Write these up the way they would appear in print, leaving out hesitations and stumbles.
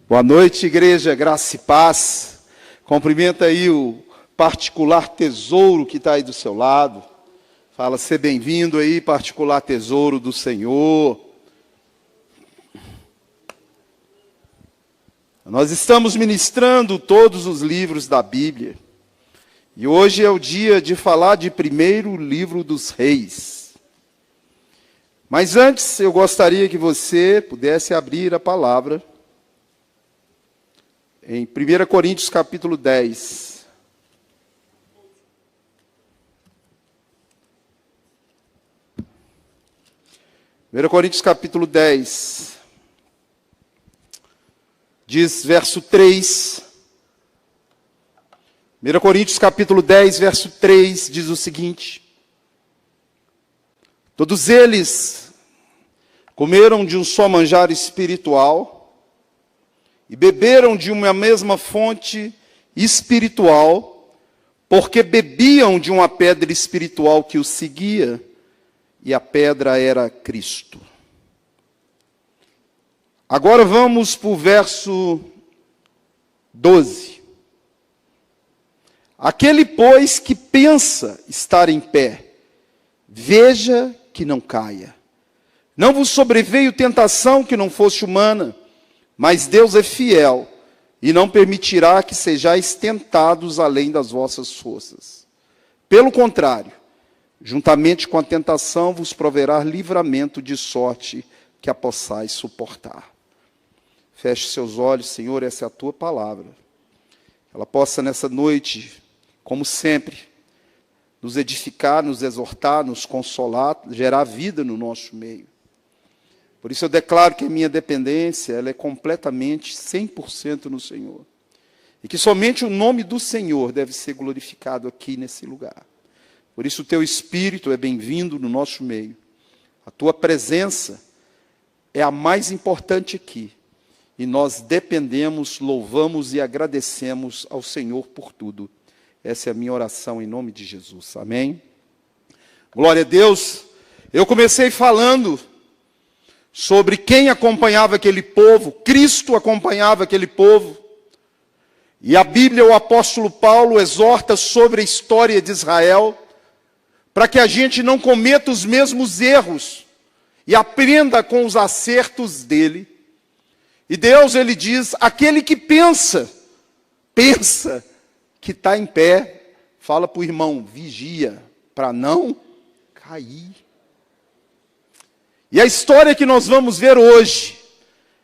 Boa noite, igreja, graça e paz. Cumprimenta aí o particular tesouro que está aí do seu lado. Fala, seja bem-vindo aí, particular tesouro do Senhor. Nós estamos ministrando todos os livros da Bíblia. E hoje é o dia de falar de primeiro livro dos Reis. Mas antes, eu gostaria que você pudesse abrir a palavra em 1 Coríntios capítulo 10. Coríntios capítulo 10. Diz verso 3. 1 Coríntios capítulo 10, verso 3, diz o seguinte: todos eles comeram de um só manjar espiritual, e beberam de uma mesma fonte espiritual, porque bebiam de uma pedra espiritual que os seguia, e a pedra era Cristo. Agora vamos para o verso 12. Aquele, pois, que pensa estar em pé, veja que não caia. Não vos sobreveio tentação que não fosse humana, mas Deus é fiel, e não permitirá que sejais tentados além das vossas forças. Pelo contrário, juntamente com a tentação vos proverá livramento, de sorte que a possais suportar. Feche seus olhos, Senhor, essa é a tua palavra. Ela possa nessa noite, como sempre, nos edificar, nos exortar, nos consolar, gerar vida no nosso meio. Por isso eu declaro que a minha dependência ela é completamente, 100% no Senhor. E que somente o nome do Senhor deve ser glorificado aqui nesse lugar. Por isso o teu Espírito é bem-vindo no nosso meio. A tua presença é a mais importante aqui. E nós dependemos, louvamos e agradecemos ao Senhor por tudo. Essa é a minha oração em nome de Jesus. Amém? Glória a Deus. Eu comecei falando sobre quem acompanhava aquele povo. Cristo acompanhava aquele povo. E a Bíblia, o apóstolo Paulo exorta sobre a história de Israel, para que a gente não cometa os mesmos erros e aprenda com os acertos dele. E Deus, ele diz, aquele que pensa que está em pé, fala para o irmão, vigia, para não cair. E a história que nós vamos ver hoje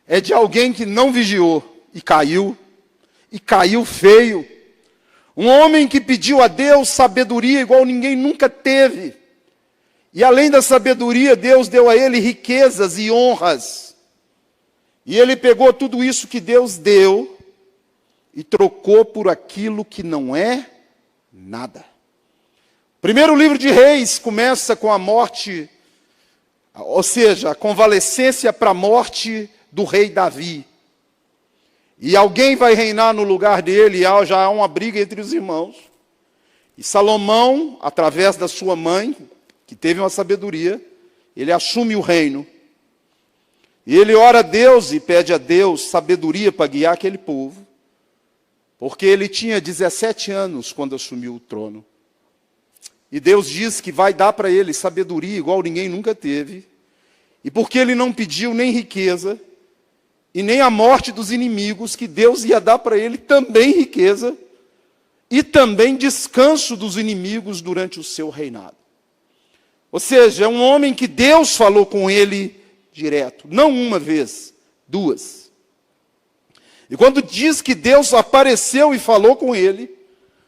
é de alguém que não vigiou e caiu feio. Um homem que pediu a Deus sabedoria igual ninguém nunca teve. E além da sabedoria, Deus deu a ele riquezas e honras. E ele pegou tudo isso que Deus deu e trocou por aquilo que não é nada. Primeiro livro de Reis começa com a morte, ou seja, a convalescência para a morte do rei Davi. E alguém vai reinar no lugar dele, e já há uma briga entre os irmãos. E Salomão, através da sua mãe, que teve uma sabedoria, ele assume o reino. E ele ora a Deus e pede a Deus sabedoria para guiar aquele povo. Porque ele tinha 17 anos quando assumiu o trono. E Deus diz que vai dar para ele sabedoria igual ninguém nunca teve. E porque ele não pediu nem riqueza, e nem a morte dos inimigos, que Deus ia dar para ele também riqueza, e também descanso dos inimigos durante o seu reinado. Ou seja, é um homem que Deus falou com ele direto, não uma vez, duas. E quando diz que Deus apareceu e falou com ele,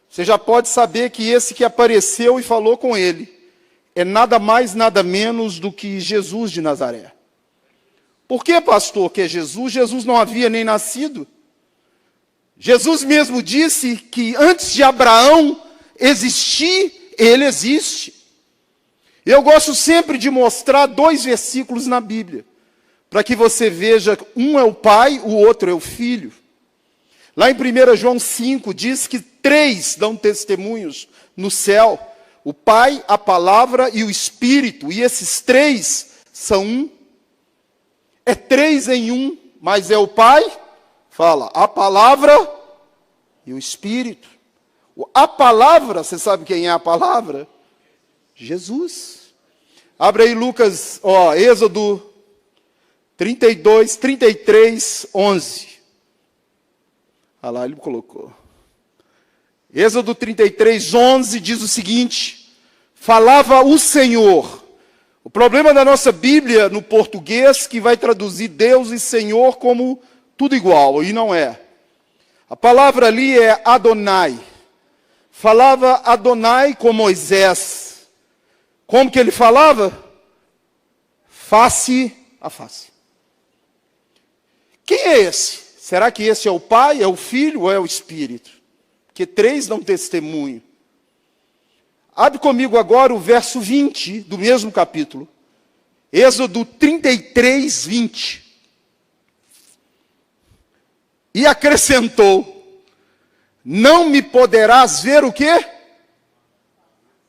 você já pode saber que esse que apareceu e falou com ele é nada mais, nada menos do que Jesus de Nazaré. Por que, pastor, que é Jesus? Jesus não havia nem nascido. Jesus mesmo disse que antes de Abraão existir, ele existe. Eu gosto sempre de mostrar 2 versículos na Bíblia, para que você veja, um é o Pai, o outro é o Filho. Lá em 1 João 5, diz que 3 dão testemunhos no céu. O Pai, a Palavra e o Espírito. E esses 3 são um. É 3 em 1, mas é o Pai Fala, a palavra e o Espírito. A palavra, você sabe quem é a palavra? Jesus. Abre aí Lucas, Êxodo 32, 33, 11. Olha lá, ele colocou. Êxodo 33, 11 diz o seguinte: falava o Senhor. O problema da nossa Bíblia no português que vai traduzir Deus e Senhor como tudo igual, e não é. A palavra ali é Adonai. Falava Adonai com Moisés. Como que ele falava? Face a face. Quem é esse? Será que esse é o Pai, é o Filho ou é o Espírito? Porque 3 dão testemunho. Abre comigo agora o verso 20 do mesmo capítulo. Êxodo 33, 20. E acrescentou: não me poderás ver o quê?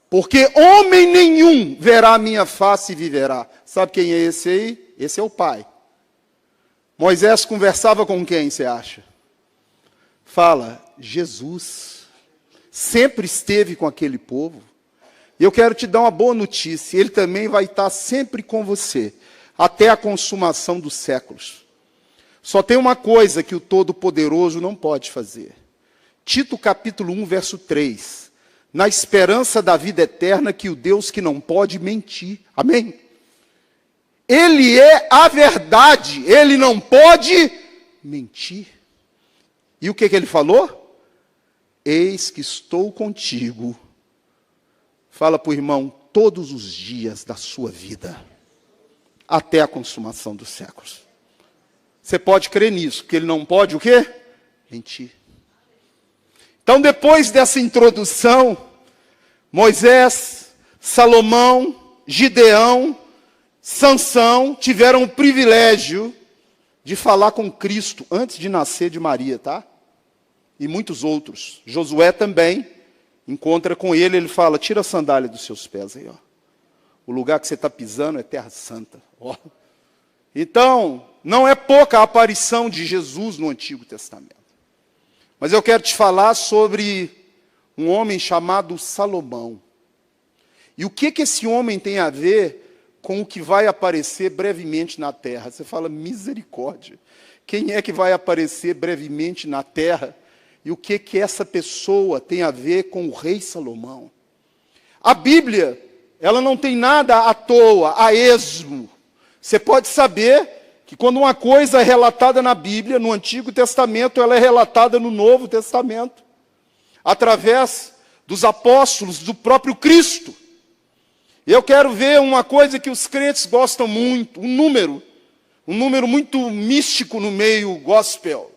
Porque homem nenhum verá a minha face e viverá. Sabe quem é esse aí? Esse é o Pai. Moisés conversava com quem, você acha? Fala, Jesus. Sempre esteve com aquele povo. E eu quero te dar uma boa notícia. Ele também vai estar sempre com você, até a consumação dos séculos. Só tem uma coisa que o Todo-Poderoso não pode fazer. Tito capítulo 1, verso 3. Na esperança da vida eterna, que o Deus que não pode mentir. Amém? Ele é a verdade. Ele não pode mentir. E o que ele falou? Eis que estou contigo. Fala para o irmão, todos os dias da sua vida, até a consumação dos séculos. Você pode crer nisso, porque ele não pode o quê? Mentir. Então, depois dessa introdução, Moisés, Salomão, Gideão, Sansão tiveram o privilégio de falar com Cristo antes de nascer de Maria, tá? E muitos outros. Josué também encontra com ele, ele fala, tira a sandália dos seus pés aí, ó. O lugar que você está pisando é terra santa. Ó. Então, não é pouca a aparição de Jesus no Antigo Testamento. Mas eu quero te falar sobre um homem chamado Salomão. E o que esse homem tem a ver com o que vai aparecer brevemente na terra? Você fala, misericórdia. Quem é que vai aparecer brevemente na terra? E o que essa pessoa tem a ver com o rei Salomão? A Bíblia, ela não tem nada à toa, a esmo. Você pode saber que quando uma coisa é relatada na Bíblia, no Antigo Testamento, ela é relatada no Novo Testamento, através dos apóstolos, do próprio Cristo. Eu quero ver uma coisa que os crentes gostam muito, um número muito místico no meio gospel,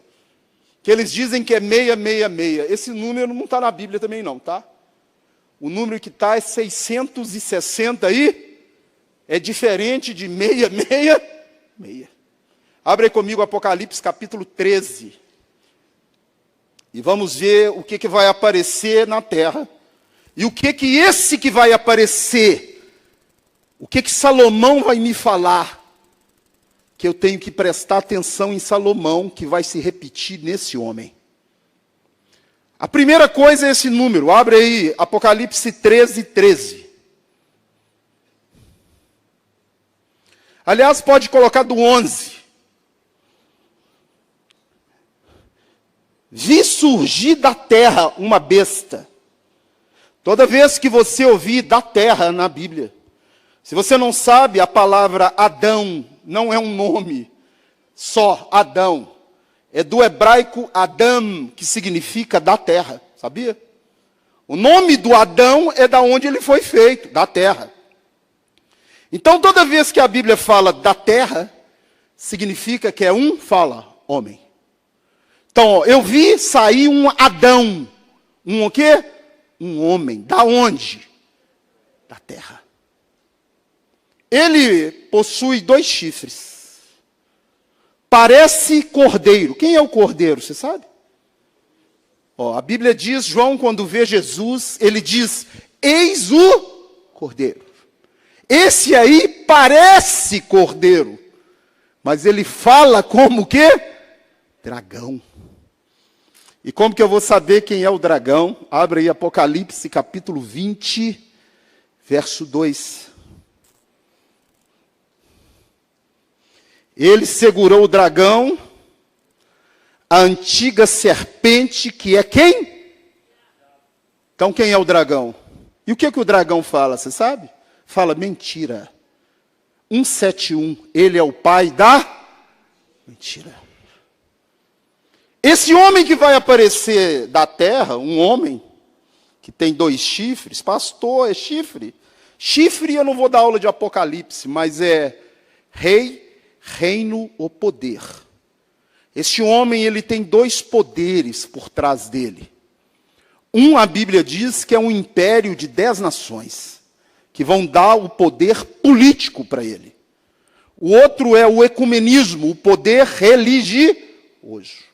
que eles dizem que é 666. Esse número não está na Bíblia também não, tá? O número que está é 660 aí, é diferente de 666. Abre aí comigo Apocalipse capítulo 13. E vamos ver o que vai aparecer na terra. E o que esse que vai aparecer, o que Salomão vai me falar, que eu tenho que prestar atenção em Salomão, que vai se repetir nesse homem. A primeira coisa é esse número. Abre aí, Apocalipse 13, 13. Aliás, pode colocar do 11. Vi surgir da terra uma besta. Toda vez que você ouvir da terra na Bíblia, se você não sabe, a palavra Adão não é um nome só, Adão. É do hebraico Adam, que significa da terra, sabia? O nome do Adão é da onde ele foi feito, da terra. Então, toda vez que a Bíblia fala da terra, significa que é homem. Então, ó, eu vi sair um Adão. Um o quê? Um homem. Da onde? Da terra. Ele possui 2 chifres. Parece cordeiro. Quem é o cordeiro, você sabe? Ó, a Bíblia diz, João, quando vê Jesus, ele diz, eis o cordeiro. Esse aí parece cordeiro, mas ele fala como o quê? Dragão. E como que eu vou saber quem é o dragão? Abre aí Apocalipse capítulo 20, verso 2. Ele segurou o dragão, a antiga serpente, que é quem? Então quem é o dragão? E o que o dragão fala, você sabe? Fala mentira. 171, ele é o pai da mentira. Esse homem que vai aparecer da terra, um homem que tem 2 chifres, pastor, é chifre. Chifre eu não vou dar aula de Apocalipse, mas é rei, reino ou poder. Este homem, ele tem 2 poderes por trás dele. A Bíblia diz que é um império de 10 nações, que vão dar o poder político para ele. O outro é o ecumenismo, o poder religioso.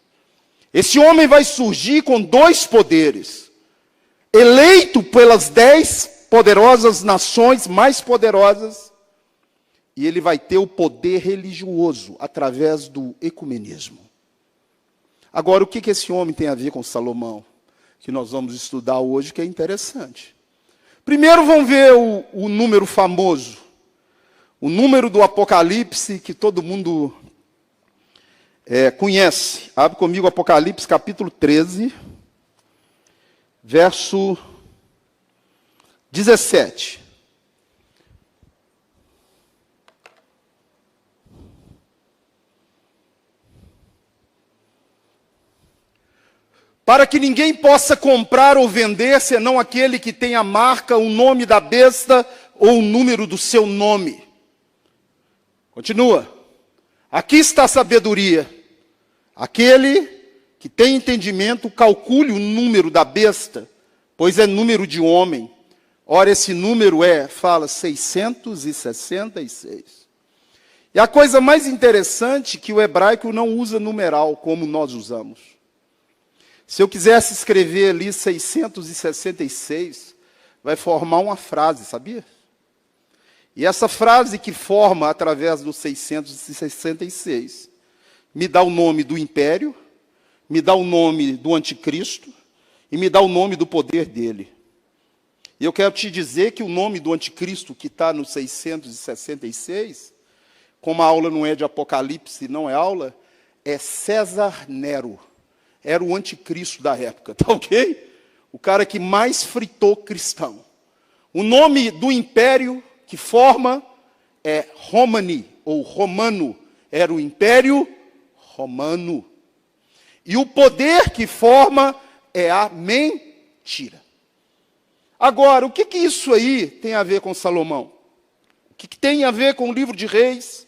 Esse homem vai surgir com 2 poderes. Eleito pelas 10 poderosas nações mais poderosas. E ele vai ter o poder religioso através do ecumenismo. Agora, o que esse homem tem a ver com Salomão? Que nós vamos estudar hoje, que é interessante. Primeiro vamos ver o número famoso. O número do Apocalipse que todo mundo conhece. Abre comigo Apocalipse capítulo 13, verso 17. Para que ninguém possa comprar ou vender, senão aquele que tem a marca, o nome da besta ou o número do seu nome. Continua. Aqui está a sabedoria. Aquele que tem entendimento, calcule o número da besta, pois é número de homem. Ora, esse número fala 666. E a coisa mais interessante é que o hebraico não usa numeral como nós usamos. Se eu quisesse escrever ali 666, vai formar uma frase, sabia? E essa frase que forma através do 666, me dá o nome do império, me dá o nome do anticristo e me dá o nome do poder dele. E eu quero te dizer que o nome do anticristo que está no 666, como a aula não é de Apocalipse, não é aula, é César Nero. Era o anticristo da época, tá ok? O cara que mais fritou cristão. O nome do império que forma é Romani, ou Romano. Era o Império Romano. E o poder que forma é a mentira. Agora, o que isso aí tem a ver com Salomão? O que tem a ver com o livro de Reis?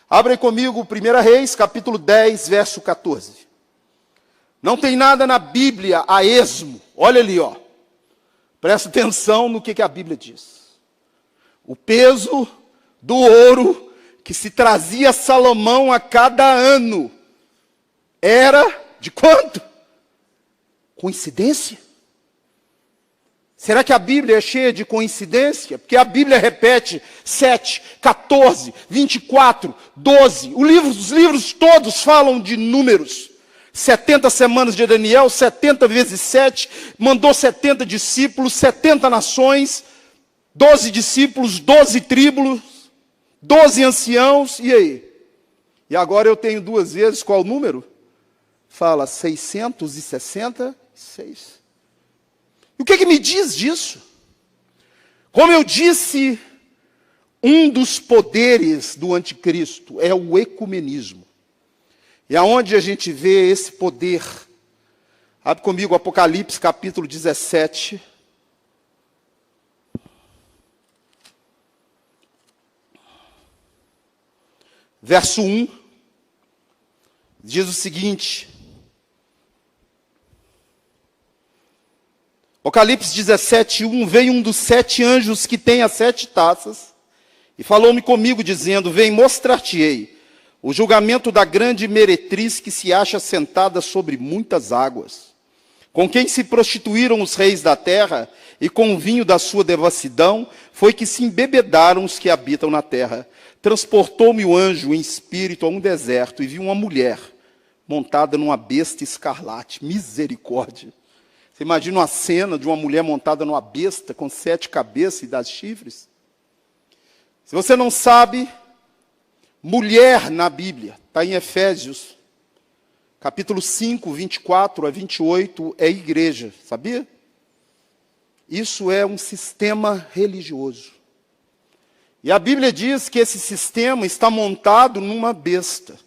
Abre comigo 1 Reis, capítulo 10, verso 14. Não tem nada na Bíblia a esmo. Olha ali, ó. Presta atenção no que a Bíblia diz. O peso do ouro que se trazia a Salomão a cada ano era de quanto? Coincidência? Será que a Bíblia é cheia de coincidência? Porque a Bíblia repete 7, 14, 24, 12. Os livros todos falam de números. 70 semanas de Daniel, 70 vezes 7, mandou 70 discípulos, 70 nações, 12 discípulos, 12 tribos, 12 anciãos, e aí? E agora eu tenho 2 vezes, qual o número? Fala 666. E o que me diz disso? Como eu disse, um dos poderes do anticristo é o ecumenismo. E aonde a gente vê esse poder? Abre comigo Apocalipse capítulo 17. Verso 1. Diz o seguinte. Apocalipse 17, 1. Veio um dos 7 anjos que tem as 7 taças e falou-me comigo dizendo, vem, mostrar-te-ei o julgamento da grande meretriz que se acha sentada sobre muitas águas, com quem se prostituíram os reis da terra, e com o vinho da sua devassidão foi que se embebedaram os que habitam na terra. Transportou-me o anjo em espírito a um deserto, e vi uma mulher, montada numa besta escarlate. Misericórdia. Você imagina uma cena de uma mulher montada numa besta com 7 cabeças e 10 chifres? Se você não sabe, mulher na Bíblia, está em Efésios, capítulo 5, 24 a 28, é igreja, sabia? Isso é um sistema religioso. E a Bíblia diz que esse sistema está montado numa besta.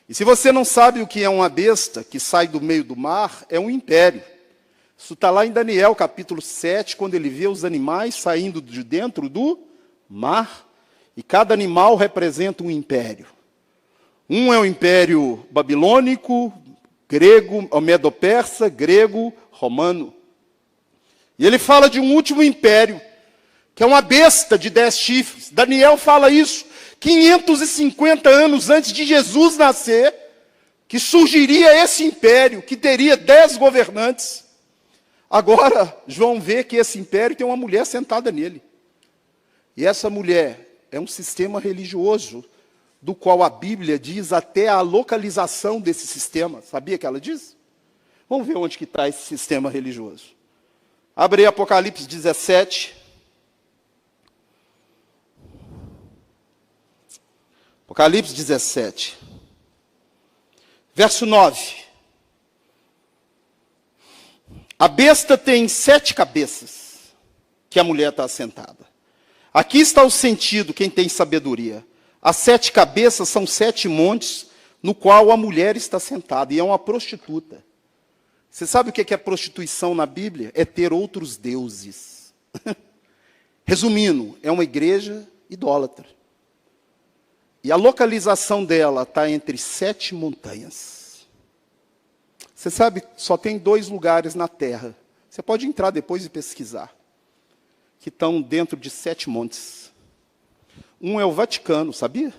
E se você não sabe o que é uma besta, que sai do meio do mar, é um império. Isso está lá em Daniel, capítulo 7, quando ele vê os animais saindo de dentro do mar, e cada animal representa um império. Um é o império babilônico, grego, medo-persa, grego, romano. E ele fala de um último império, que é uma besta de 10 chifres. Daniel fala isso 550 anos antes de Jesus nascer, que surgiria esse império, que teria 10 governantes. Agora, João vê que esse império tem uma mulher sentada nele. E essa mulher é um sistema religioso, do qual a Bíblia diz até a localização desse sistema. Sabia que ela diz? Vamos ver onde que está esse sistema religioso. Abre aí Apocalipse 17. Apocalipse 17. Verso 9. A besta tem 7 cabeças, que a mulher está assentada. Aqui está o sentido, quem tem sabedoria. As 7 cabeças são 7 montes, no qual a mulher está sentada, e é uma prostituta. Você sabe o que é prostituição na Bíblia? É ter outros deuses. Resumindo, é uma igreja idólatra. E a localização dela está entre 7 montanhas. Você sabe, só tem 2 lugares na Terra. Você pode entrar depois e pesquisar. Que estão dentro de 7 montes. Um é o Vaticano, sabia?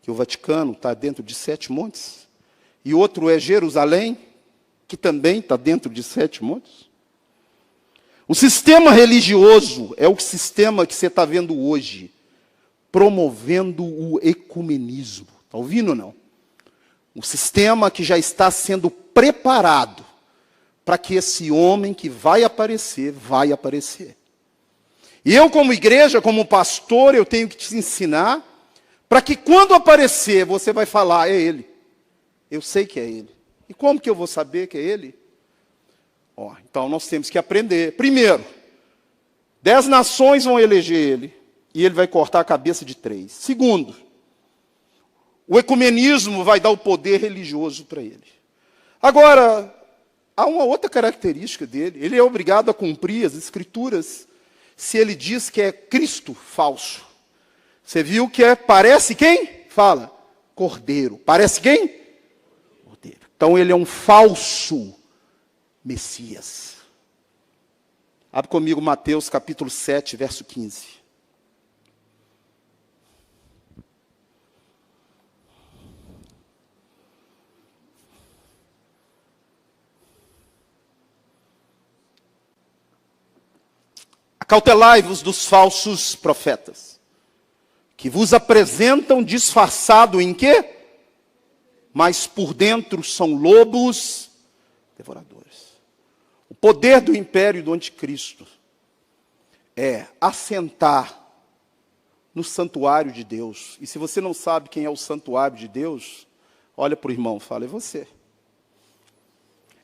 Que o Vaticano está dentro de 7 montes. E outro é Jerusalém, que também está dentro de 7 montes. O sistema religioso é o sistema que você está vendo hoje, promovendo o ecumenismo. Está ouvindo ou não? Um sistema que já está sendo preparado para que esse homem que vai aparecer. E eu, como igreja, como pastor, eu tenho que te ensinar para que quando aparecer, você vai falar, é ele. Eu sei que é ele. E como que eu vou saber que é ele? Então nós temos que aprender. Primeiro, 10 nações vão eleger ele, e ele vai cortar a cabeça de 3. Segundo, o ecumenismo vai dar o poder religioso para ele. Agora, há uma outra característica dele. Ele é obrigado a cumprir as escrituras se ele diz que é Cristo falso. Você viu que parece quem? Fala, cordeiro. Parece quem? Cordeiro. Então ele é um falso Messias. Abre comigo Mateus capítulo 7, verso 15. Acautelai-vos dos falsos profetas, que vos apresentam disfarçado em quê? Mas por dentro são lobos devoradores. O poder do império do anticristo é assentar no santuário de Deus. E se você não sabe quem é o santuário de Deus, olha para o irmão, fala, é você.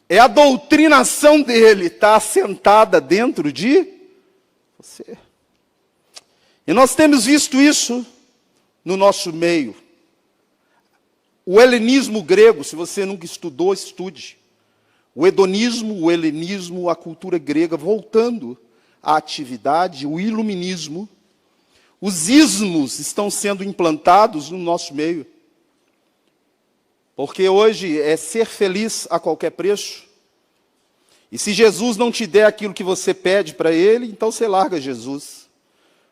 É a doutrinação dele, está assentada dentro de você. E nós temos visto isso no nosso meio. O helenismo grego, se você nunca estudou, estude. O hedonismo, o helenismo, a cultura grega, voltando à atividade, o iluminismo. Os ismos estão sendo implantados no nosso meio. Porque hoje é ser feliz a qualquer preço. E se Jesus não te der aquilo que você pede para ele, então você larga Jesus.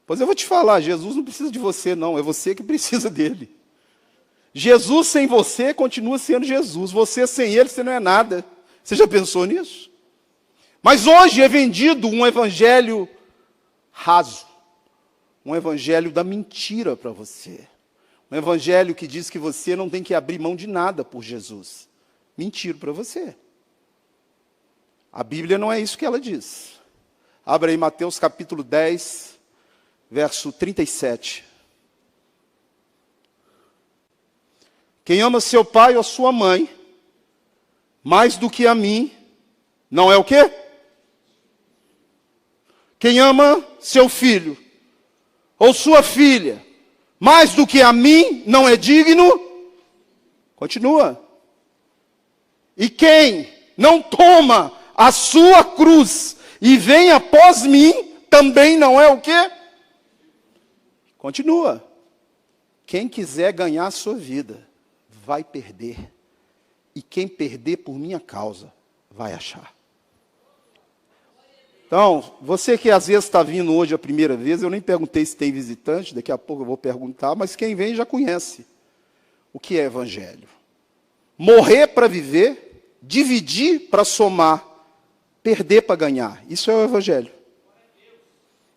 Pois eu vou te falar, Jesus não precisa de você não, é você que precisa dele. Jesus sem você continua sendo Jesus, você sem ele, você não é nada. Você já pensou nisso? Mas hoje é vendido um evangelho raso, um evangelho da mentira para você. Um evangelho que diz que você não tem que abrir mão de nada por Jesus. Mentira para você. A Bíblia não é isso que ela diz. Abra aí Mateus capítulo 10, verso 37. Quem ama seu pai ou sua mãe, mais do que a mim, não é o quê? Quem ama seu filho ou sua filha, mais do que a mim, não é digno. Continua. E quem não toma a sua cruz e vem após mim, também não é o quê? Continua. Quem quiser ganhar a sua vida, vai perder. E quem perder por minha causa, vai achar. Então, você que às vezes está vindo hoje a primeira vez, eu nem perguntei se tem visitante, daqui a pouco eu vou perguntar, mas quem vem já conhece o que é evangelho. Morrer para viver, dividir para somar, perder para ganhar. Isso é o evangelho.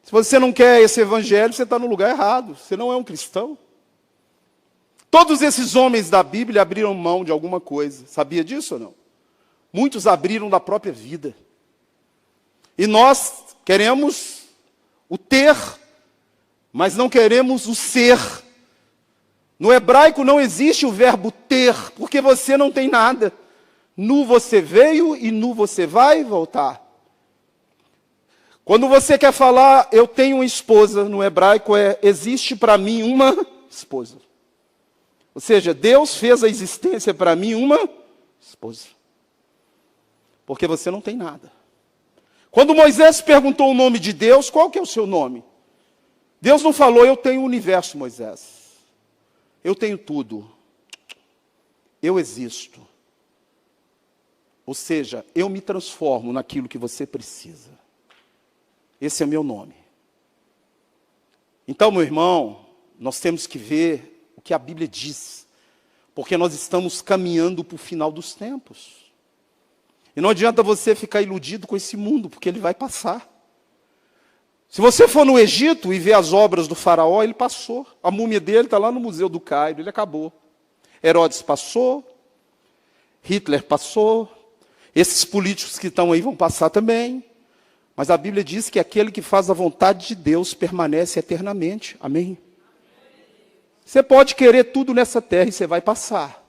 Se você não quer esse evangelho, você está no lugar errado. Você não é um cristão. Todos esses homens da Bíblia abriram mão de alguma coisa. Sabia disso ou não? Muitos abriram da própria vida. E nós queremos o ter, mas não queremos o ser. No hebraico não existe o verbo ter, porque você não tem nada. Nu você veio e nu você vai voltar. Quando você quer falar, eu tenho uma esposa, no hebraico existe para mim uma esposa. Ou seja, Deus fez a existência para mim uma esposa. Porque você não tem nada. Quando Moisés perguntou o nome de Deus, qual que é o seu nome? Deus não falou, eu tenho o universo, Moisés. Eu tenho tudo. Eu existo. Ou seja, eu me transformo naquilo que você precisa. Esse é o meu nome. Então, meu irmão, nós temos que ver o que a Bíblia diz. Porque nós estamos caminhando para o final dos tempos. E não adianta você ficar iludido com esse mundo, porque ele vai passar. Se você for no Egito e ver as obras do faraó, ele passou. A múmia dele está lá no Museu do Cairo, ele acabou. Herodes passou, Hitler passou, esses políticos que estão aí vão passar também. Mas a Bíblia diz que aquele que faz a vontade de Deus permanece eternamente. Amém? Você pode querer tudo nessa terra e você vai passar.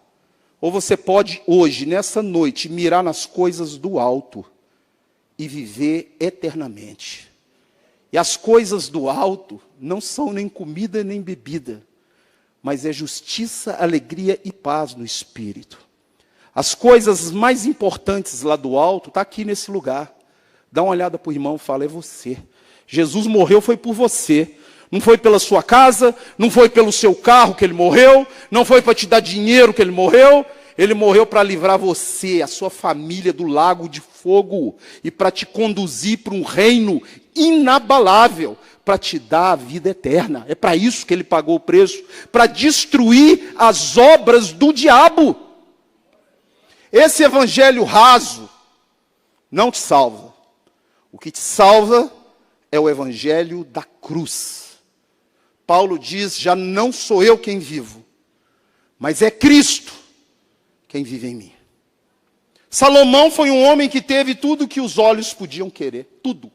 Ou você pode hoje, nessa noite, mirar nas coisas do alto e viver eternamente. E as coisas do alto não são nem comida nem bebida, mas é justiça, alegria e paz no Espírito. As coisas mais importantes lá do alto está aqui nesse lugar. Dá uma olhada para o irmão e fala, é você. Jesus morreu foi por você. Não foi pela sua casa, não foi pelo seu carro que ele morreu, não foi para te dar dinheiro que ele morreu para livrar você, a sua família do lago de fogo e para te conduzir para um reino inabalável, para te dar a vida eterna. É para isso que ele pagou o preço, para destruir as obras do diabo. Esse evangelho raso não te salva. O que te salva é o evangelho da cruz. Paulo diz, já não sou eu quem vivo, mas é Cristo quem vive em mim. Salomão foi um homem que teve tudo que os olhos podiam querer, tudo.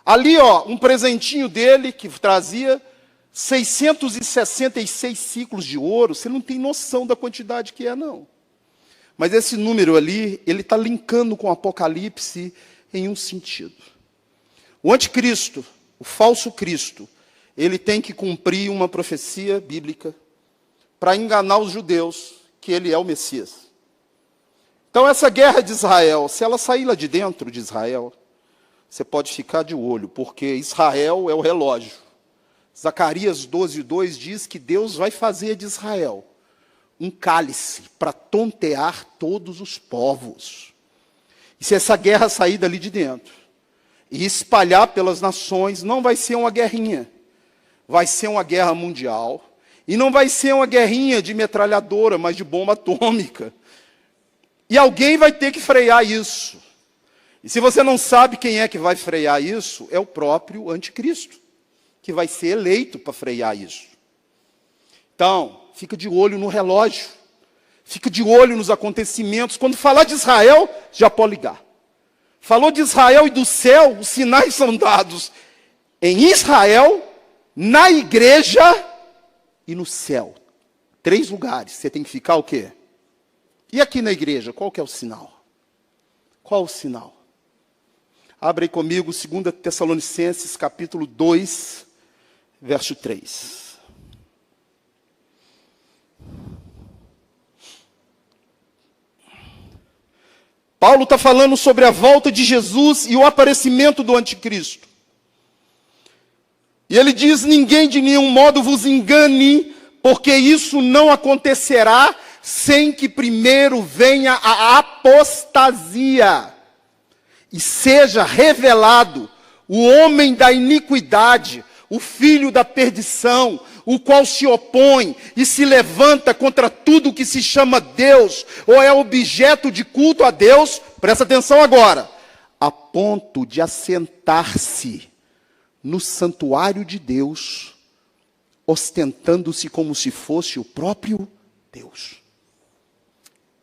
Ali, um presentinho dele que trazia 666 ciclos de ouro, você não tem noção da quantidade que é, não. Mas esse número ali, ele está linkando com o Apocalipse em um sentido. O anticristo, o falso Cristo, ele tem que cumprir uma profecia bíblica para enganar os judeus que ele é o Messias. Então essa guerra de Israel, se ela sair lá de dentro de Israel, você pode ficar de olho, porque Israel é o relógio. Zacarias 12:2 diz que Deus vai fazer de Israel um cálice para tontear todos os povos. E se essa guerra sair dali de dentro e espalhar pelas nações, não vai ser uma guerrinha. Vai ser uma guerra mundial. E não vai ser uma guerrinha de metralhadora, mas de bomba atômica. E alguém vai ter que frear isso. E se você não sabe quem é que vai frear isso, é o próprio anticristo, que vai ser eleito para frear isso. Então, fica de olho no relógio. Fica de olho nos acontecimentos. Quando falar de Israel, já pode ligar. Falou de Israel e do céu, os sinais são dados em Israel, na igreja e no céu. 3 lugares. Você tem que ficar o quê? E aqui na igreja, qual que é o sinal? Qual o sinal? Abre aí comigo 2 Tessalonicenses, capítulo 2, verso 3. Paulo está falando sobre a volta de Jesus e o aparecimento do anticristo. E ele diz: ninguém de nenhum modo vos engane, porque isso não acontecerá sem que primeiro venha a apostasia e seja revelado o homem da iniquidade, o filho da perdição, o qual se opõe e se levanta contra tudo que se chama Deus, ou é objeto de culto a Deus, presta atenção agora, a ponto de assentar-se no santuário de Deus, ostentando-se como se fosse o próprio Deus.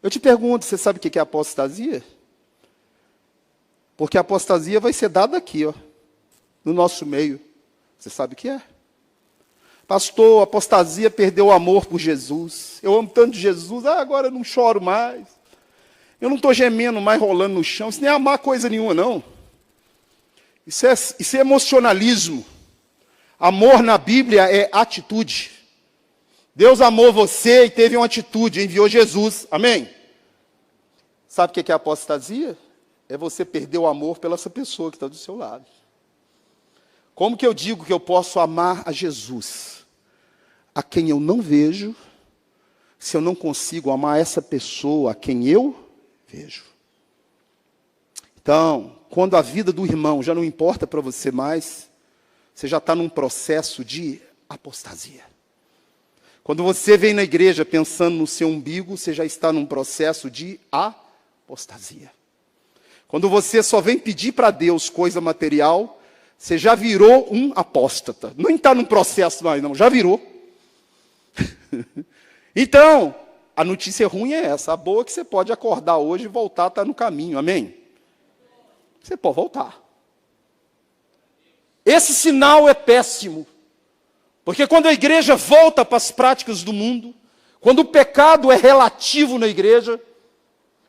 Eu te pergunto, você sabe o que é apostasia? Porque a apostasia vai ser dada aqui, ó, no nosso meio. Você sabe o que é? Pastor, a apostasia perdeu o amor por Jesus. Eu amo tanto Jesus, agora eu não choro mais. Eu não estou gemendo mais, rolando no chão. Isso nem é amar coisa nenhuma, não. Isso é emocionalismo. Amor na Bíblia é atitude. Deus amou você e teve uma atitude, enviou Jesus. Amém? Sabe o que é apostasia? É você perder o amor pela essa pessoa que está do seu lado. Como que eu digo que eu posso amar a Jesus, a quem eu não vejo, se eu não consigo amar essa pessoa a quem eu vejo? Então, quando a vida do irmão já não importa para você mais, você já está num processo de apostasia. Quando você vem na igreja pensando no seu umbigo, você já está num processo de apostasia. Quando você só vem pedir para Deus coisa material, você já virou um apóstata. Não está num processo mais, não, já virou. Então, a notícia ruim é essa. A boa é que você pode acordar hoje e voltar, está no caminho, amém? Você pode voltar. Esse sinal é péssimo. Porque quando a igreja volta para as práticas do mundo, quando o pecado é relativo na igreja,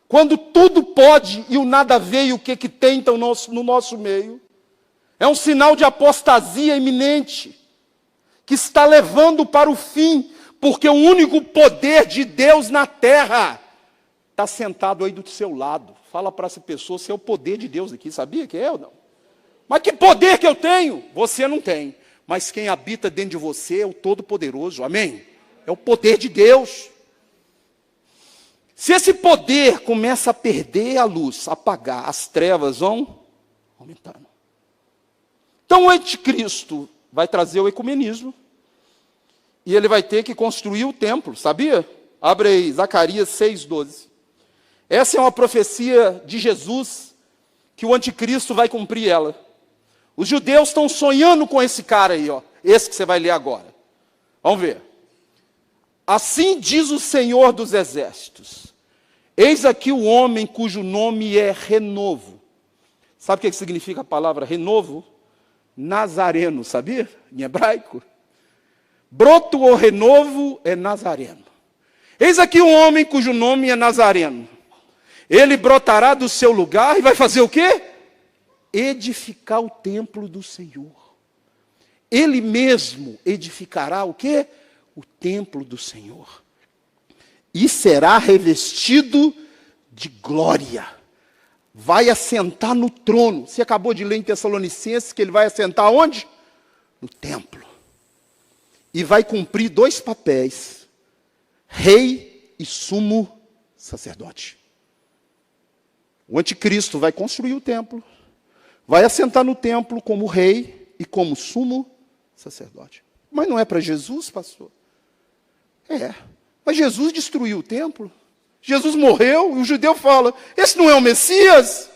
quando tudo pode e o nada veio, o que tem então no nosso meio, é um sinal de apostasia iminente, que está levando para o fim, porque o único poder de Deus na terra está sentado aí do seu lado. Fala para essa pessoa, se é o poder de Deus aqui, sabia que é ou não? Mas que poder que eu tenho? Você não tem. Mas quem habita dentro de você é o Todo-Poderoso, amém? É o poder de Deus. Se esse poder começa a perder a luz, apagar, as trevas vão aumentando. Então o anticristo vai trazer o ecumenismo, e ele vai ter que construir o templo, sabia? Abre aí, Zacarias 6,12. Essa é uma profecia de Jesus, que o anticristo vai cumprir ela. Os judeus estão sonhando com esse cara aí, ó, esse que você vai ler agora. Vamos ver. Assim diz o Senhor dos Exércitos: eis aqui o homem cujo nome é Renovo. Sabe o que significa a palavra renovo? Nazareno, sabia? Em hebraico. Broto ou renovo é nazareno. Eis aqui um homem cujo nome é Nazareno. Ele brotará do seu lugar e vai fazer o quê? Edificar o templo do Senhor. Ele mesmo edificará o quê? O templo do Senhor. E será revestido de glória. Vai assentar no trono. Você acabou de ler em Tessalonicenses que ele vai assentar onde? No templo. E vai cumprir 2 papéis: rei e sumo sacerdote. O anticristo vai construir o templo, vai assentar no templo como rei e como sumo sacerdote. Mas não é para Jesus, pastor? É. Mas Jesus destruiu o templo. Jesus morreu e o judeu fala: esse não é o Messias?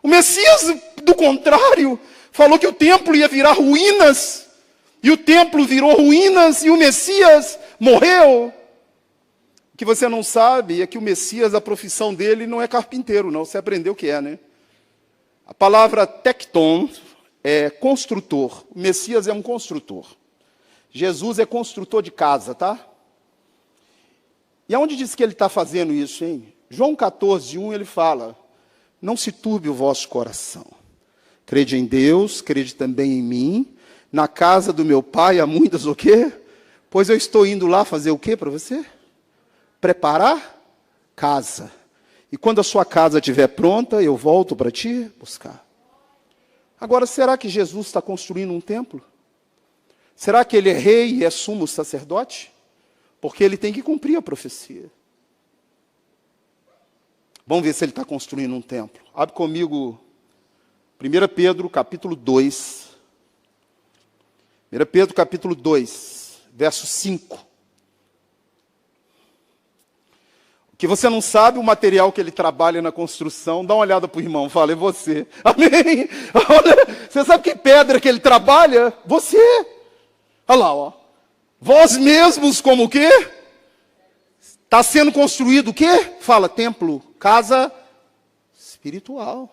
O Messias, do contrário, falou que o templo ia virar ruínas. E o templo virou ruínas e o Messias morreu. O que você não sabe é que o Messias, a profissão dele não é carpinteiro, não. Você aprendeu o que é, né? A palavra tecton é construtor. O Messias é um construtor. Jesus é construtor de casa, tá? E aonde diz que ele está fazendo isso, hein? João 14:1, ele fala: não se turbe o vosso coração. Crede em Deus, crede também em mim. Na casa do meu pai há muitas o quê? Pois eu estou indo lá fazer o quê para você? Preparar casa. E quando a sua casa estiver pronta, eu volto para te buscar. Agora, será que Jesus está construindo um templo? Será que ele é rei e é sumo sacerdote? Porque ele tem que cumprir a profecia. Vamos ver se ele está construindo um templo. Abre comigo 1 Pedro, capítulo 2. 1 Pedro, capítulo 2, verso 5. O que você não sabe, o material que ele trabalha na construção, dá uma olhada para o irmão, fala, é você. Amém? Olha, você sabe que pedra que ele trabalha? Você. Olha lá, ó. Vós mesmos como o quê? Está sendo construído o quê? Fala, templo, casa espiritual.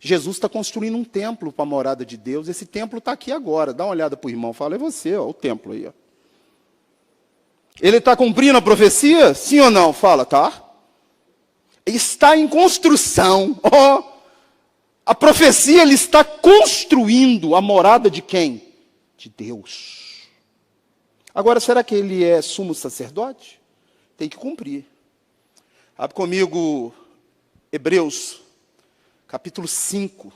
Jesus está construindo um templo para a morada de Deus. Esse templo está aqui agora. Dá uma olhada para o irmão, fala, é você, ó, o templo aí. Ó. Ele está cumprindo a profecia? Sim ou não? Fala, tá? Está em construção. Ó, a profecia, ele está construindo a morada de quem? De Deus. Agora, será que ele é sumo sacerdote? Tem que cumprir. Abre comigo Hebreus, capítulo 5.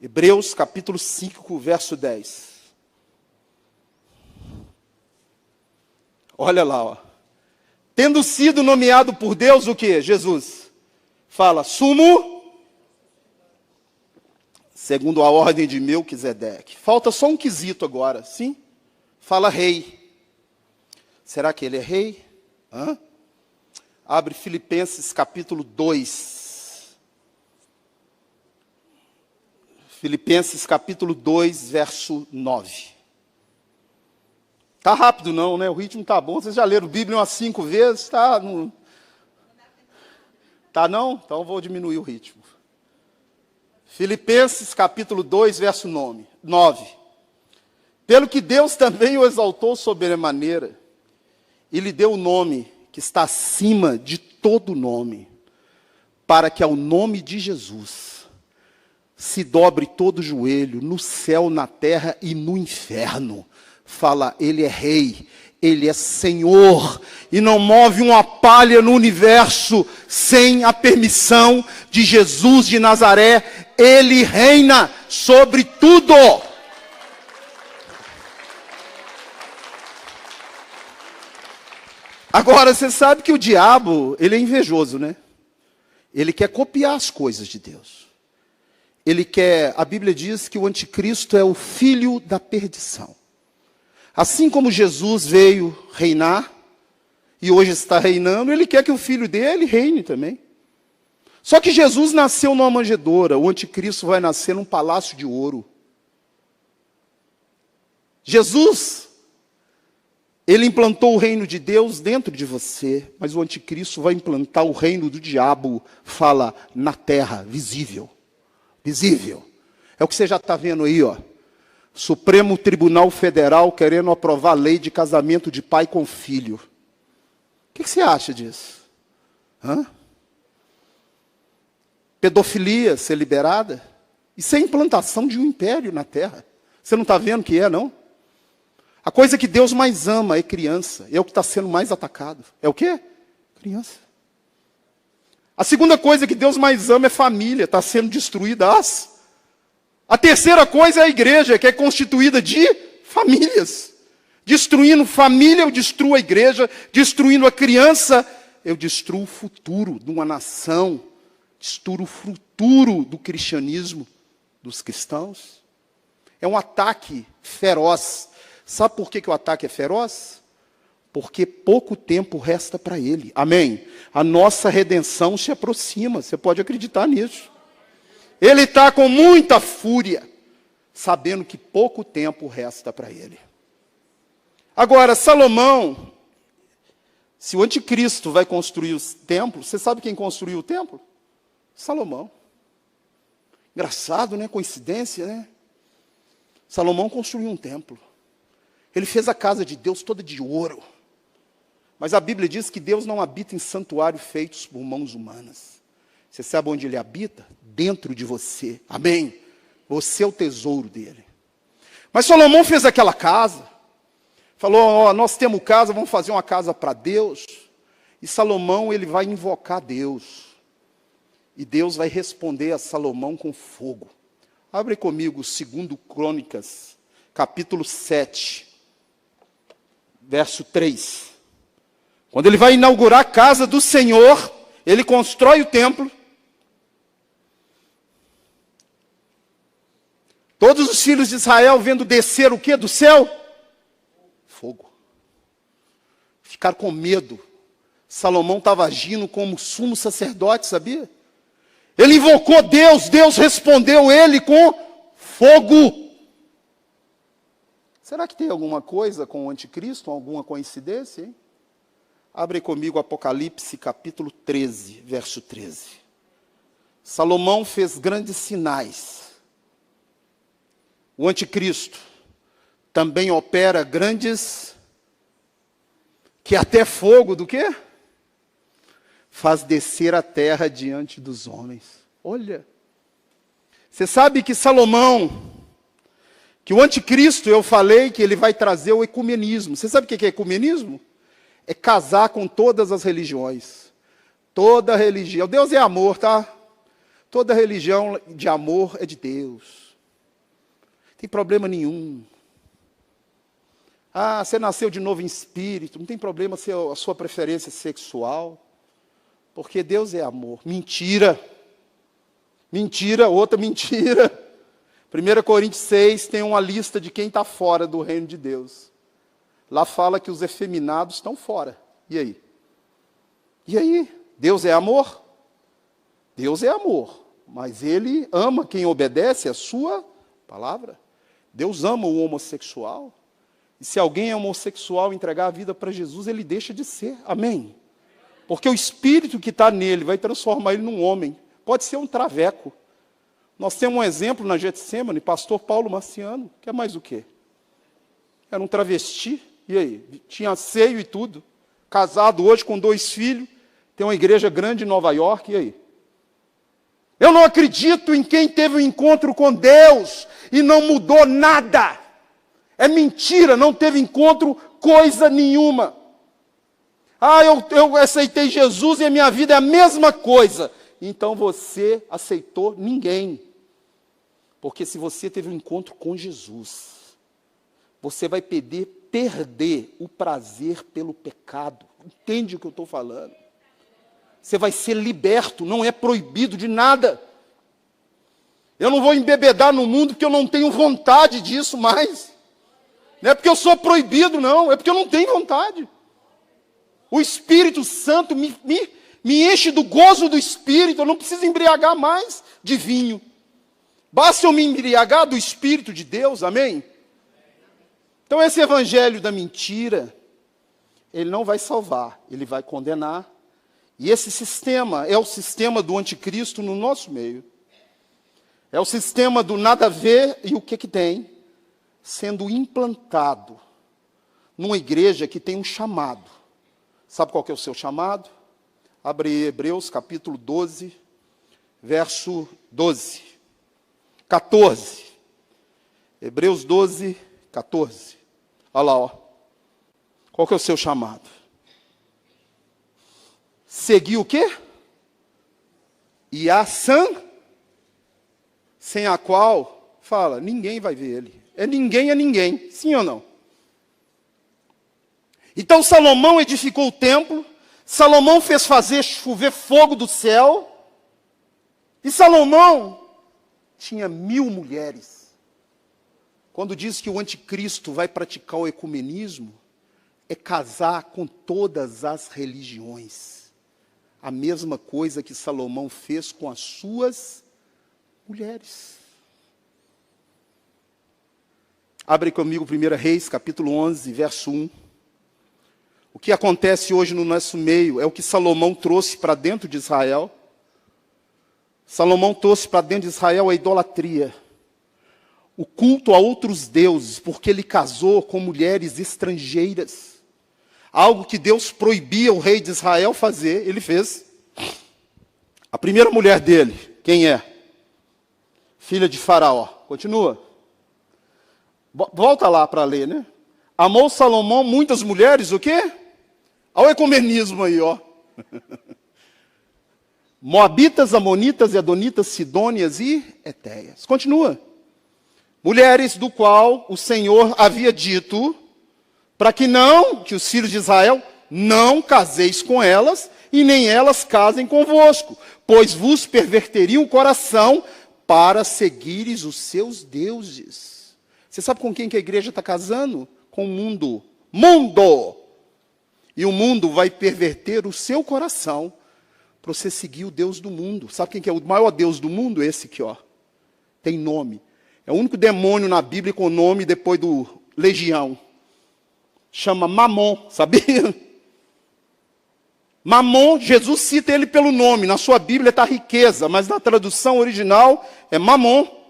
Hebreus, capítulo 5, verso 10. Olha lá, ó. Tendo sido nomeado por Deus, o que? Jesus. Fala, sumo, segundo a ordem de Melquisedeque. Falta só um quesito agora, sim? Fala rei. Será que ele é rei? Hã? Abre Filipenses capítulo 2. Filipenses capítulo 2, verso 9. Tá rápido não, né? O ritmo tá bom. Vocês já leram Bíblia umas 5 vezes? Tá, não... tá não? Então eu vou diminuir o ritmo. Filipenses capítulo 2, verso 9. Pelo que Deus também o exaltou sobremaneira, e lhe deu o nome que está acima de todo nome, para que ao nome de Jesus se dobre todo joelho, no céu, na terra e no inferno. Fala, ele é rei, ele é Senhor, e não move uma palha no universo sem a permissão de Jesus de Nazaré. Ele reina sobre tudo. Agora, você sabe que o diabo, ele é invejoso, né? Ele quer copiar as coisas de Deus. Ele quer, a Bíblia diz que o anticristo é o filho da perdição. Assim como Jesus veio reinar, e hoje está reinando, ele quer que o filho dele reine também. Só que Jesus nasceu numa manjedoura, o anticristo vai nascer num palácio de ouro. Jesus, ele implantou o reino de Deus dentro de você, mas o anticristo vai implantar o reino do diabo, fala, na terra, visível. Visível. É o que você já está vendo aí, ó. Supremo Tribunal Federal querendo aprovar a lei de casamento de pai com filho. O que você acha disso? Hã? Pedofilia ser liberada? Isso é implantação de um império na terra. Você não está vendo que é, não? A coisa que Deus mais ama é criança. É o que está sendo mais atacado. É o quê? Criança. A segunda coisa que Deus mais ama é família. Está sendo destruída A terceira coisa é a igreja, que é constituída de famílias. Destruindo família, eu destruo a igreja. Destruindo a criança, eu destruo o futuro de uma nação. Destruo o futuro do cristianismo, dos cristãos. É um ataque feroz. Sabe por que o ataque é feroz? Porque pouco tempo resta para ele. Amém? A nossa redenção se aproxima. Você pode acreditar nisso. Ele está com muita fúria, sabendo que pouco tempo resta para ele. Agora, Salomão, se o anticristo vai construir o templo, você sabe quem construiu o templo? Salomão. Engraçado, né? Coincidência, né? Salomão construiu um templo. Ele fez a casa de Deus toda de ouro. Mas a Bíblia diz que Deus não habita em santuários feitos por mãos humanas. Você sabe onde ele habita? Dentro de você. Amém? Você é o tesouro dele. Mas Salomão fez aquela casa. Falou, ó, nós temos casa, vamos fazer uma casa para Deus. E Salomão, ele vai invocar Deus. E Deus vai responder a Salomão com fogo. Abre comigo 2 Crônicas, capítulo 7, verso 3. Quando ele vai inaugurar a casa do Senhor, ele constrói o templo. Todos os filhos de Israel vendo descer o quê do céu? Fogo. Ficaram com medo. Salomão estava agindo como sumo sacerdote, sabia? Ele invocou Deus, Deus respondeu ele com fogo. Será que tem alguma coisa com o anticristo, alguma coincidência, hein? Abre comigo Apocalipse capítulo 13, verso 13. Salomão fez grandes sinais. O anticristo também opera grandes, que até fogo do quê? Faz descer a terra diante dos homens. Olha, você sabe que Salomão, que o anticristo, eu falei que ele vai trazer o ecumenismo. Você sabe o que é ecumenismo? É casar com todas as religiões. Toda religião. Deus é amor, tá? Toda religião de amor é de Deus. Não tem problema nenhum. Ah, você nasceu de novo em espírito. Não tem problema ser a sua preferência sexual. Porque Deus é amor. Mentira. Mentira, outra mentira. 1 Coríntios 6 tem uma lista de quem está fora do reino de Deus. Lá fala que os efeminados estão fora. E aí? E aí? Deus é amor? Deus é amor. Mas Ele ama quem obedece a sua palavra. Deus ama o homossexual. E se alguém é homossexual entregar a vida para Jesus, ele deixa de ser. Amém? Porque o espírito que está nele vai transformar ele num homem. Pode ser um traveco. Nós temos um exemplo na Getsemane, pastor Paulo Marciano, que é mais o quê? Era um travesti. E aí? Tinha seio e tudo. Casado hoje com 2 filhos. Tem uma igreja grande em Nova York. E aí? Eu não acredito em quem teve um encontro com Deus e não mudou nada. É mentira, não teve encontro coisa nenhuma. Ah, eu aceitei Jesus e a minha vida é a mesma coisa. Então você aceitou ninguém. Porque se você teve um encontro com Jesus, você vai perder o prazer pelo pecado. Entende o que eu estou falando? Você vai ser liberto, não é proibido de nada. Eu não vou embebedar no mundo porque eu não tenho vontade disso mais. Não é porque eu sou proibido, não. É porque eu não tenho vontade. O Espírito Santo me enche do gozo do Espírito. Eu não preciso embriagar mais de vinho. Basta eu me embriagar do Espírito de Deus. Amém? Então esse evangelho da mentira, ele não vai salvar. Ele vai condenar. E esse sistema é o sistema do anticristo no nosso meio. É o sistema do nada a ver e o que tem. Sendo implantado numa igreja que tem um chamado. Sabe qual que é o seu chamado? Abre Hebreus capítulo 12, verso 12. 14. Hebreus 12, 14. Olha lá, ó. Qual que é o seu chamado? Seguir o quê? E a sem a qual, fala, ninguém vai ver ele. É ninguém, sim ou não? Então Salomão edificou o templo, Salomão fez fazer chover fogo do céu, e Salomão tinha 1000 mulheres. Quando diz que o anticristo vai praticar o ecumenismo, é casar com todas as religiões. A mesma coisa que Salomão fez com as suas mulheres. Abre comigo 1 Reis, capítulo 11, verso 1. O que acontece hoje no nosso meio é o que Salomão trouxe para dentro de Israel. Salomão trouxe para dentro de Israel a idolatria, o culto a outros deuses, porque ele casou com mulheres estrangeiras. Algo que Deus proibia o rei de Israel fazer, ele fez. A primeira mulher dele, quem é? Filha de Faraó. Continua. Volta lá para ler, né? Amou Salomão muitas mulheres, o quê? Olha o ecumenismo aí, ó. Moabitas, amonitas, edonitas, sidônias e etéias. Continua. Mulheres do qual o Senhor havia dito, para que os filhos de Israel não caseis com elas, e nem elas casem convosco, pois vos perverteriam o coração para seguires os seus deuses. Você sabe com quem que a igreja está casando? Com o mundo. Mundo! E o mundo vai perverter o seu coração para você seguir o Deus do mundo. Sabe quem que é o maior Deus do mundo? Esse aqui, ó. Tem nome. É o único demônio na Bíblia com nome depois do legião. Chama Mamon, sabia? Mamon, Jesus cita ele pelo nome. Na sua Bíblia está riqueza, mas na tradução original é Mamon.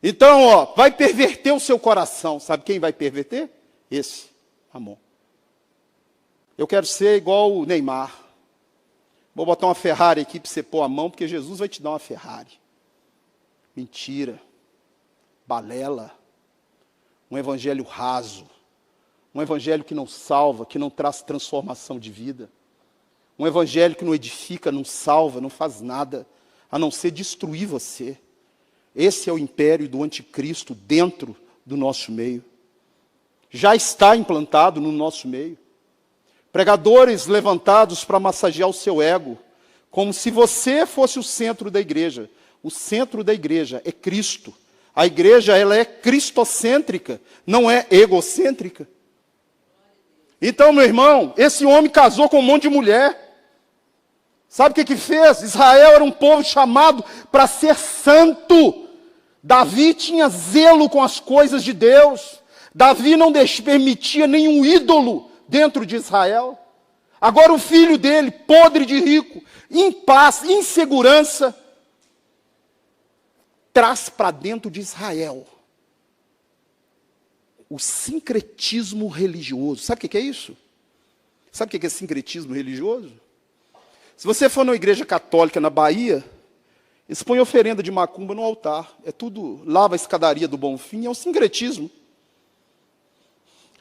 Então, ó, vai perverter o seu coração. Sabe quem vai perverter? Esse, Mamon. Eu quero ser igual o Neymar. Vou botar uma Ferrari aqui para você pôr a mão, porque Jesus vai te dar uma Ferrari. Mentira. Balela. Um evangelho raso. Um evangelho que não salva, que não traz transformação de vida. Um evangelho que não edifica, não salva, não faz nada, a não ser destruir você. Esse é o império do anticristo dentro do nosso meio. Já está implantado no nosso meio. Pregadores levantados para massagear o seu ego, como se você fosse o centro da igreja. O centro da igreja é Cristo. A igreja, ela é cristocêntrica, não é egocêntrica. Então, meu irmão, esse homem casou com um monte de mulher. Sabe o que fez? Israel era um povo chamado para ser santo. Davi tinha zelo com as coisas de Deus. Davi não permitia nenhum ídolo dentro de Israel. Agora o filho dele, podre de rico, em paz, em segurança, traz para dentro de Israel o sincretismo religioso. Sabe o que é isso? Sabe o que é sincretismo religioso? Se você for numa igreja católica na Bahia, eles põem oferenda de macumba no altar. É tudo, lava a escadaria do Bonfim, é um sincretismo.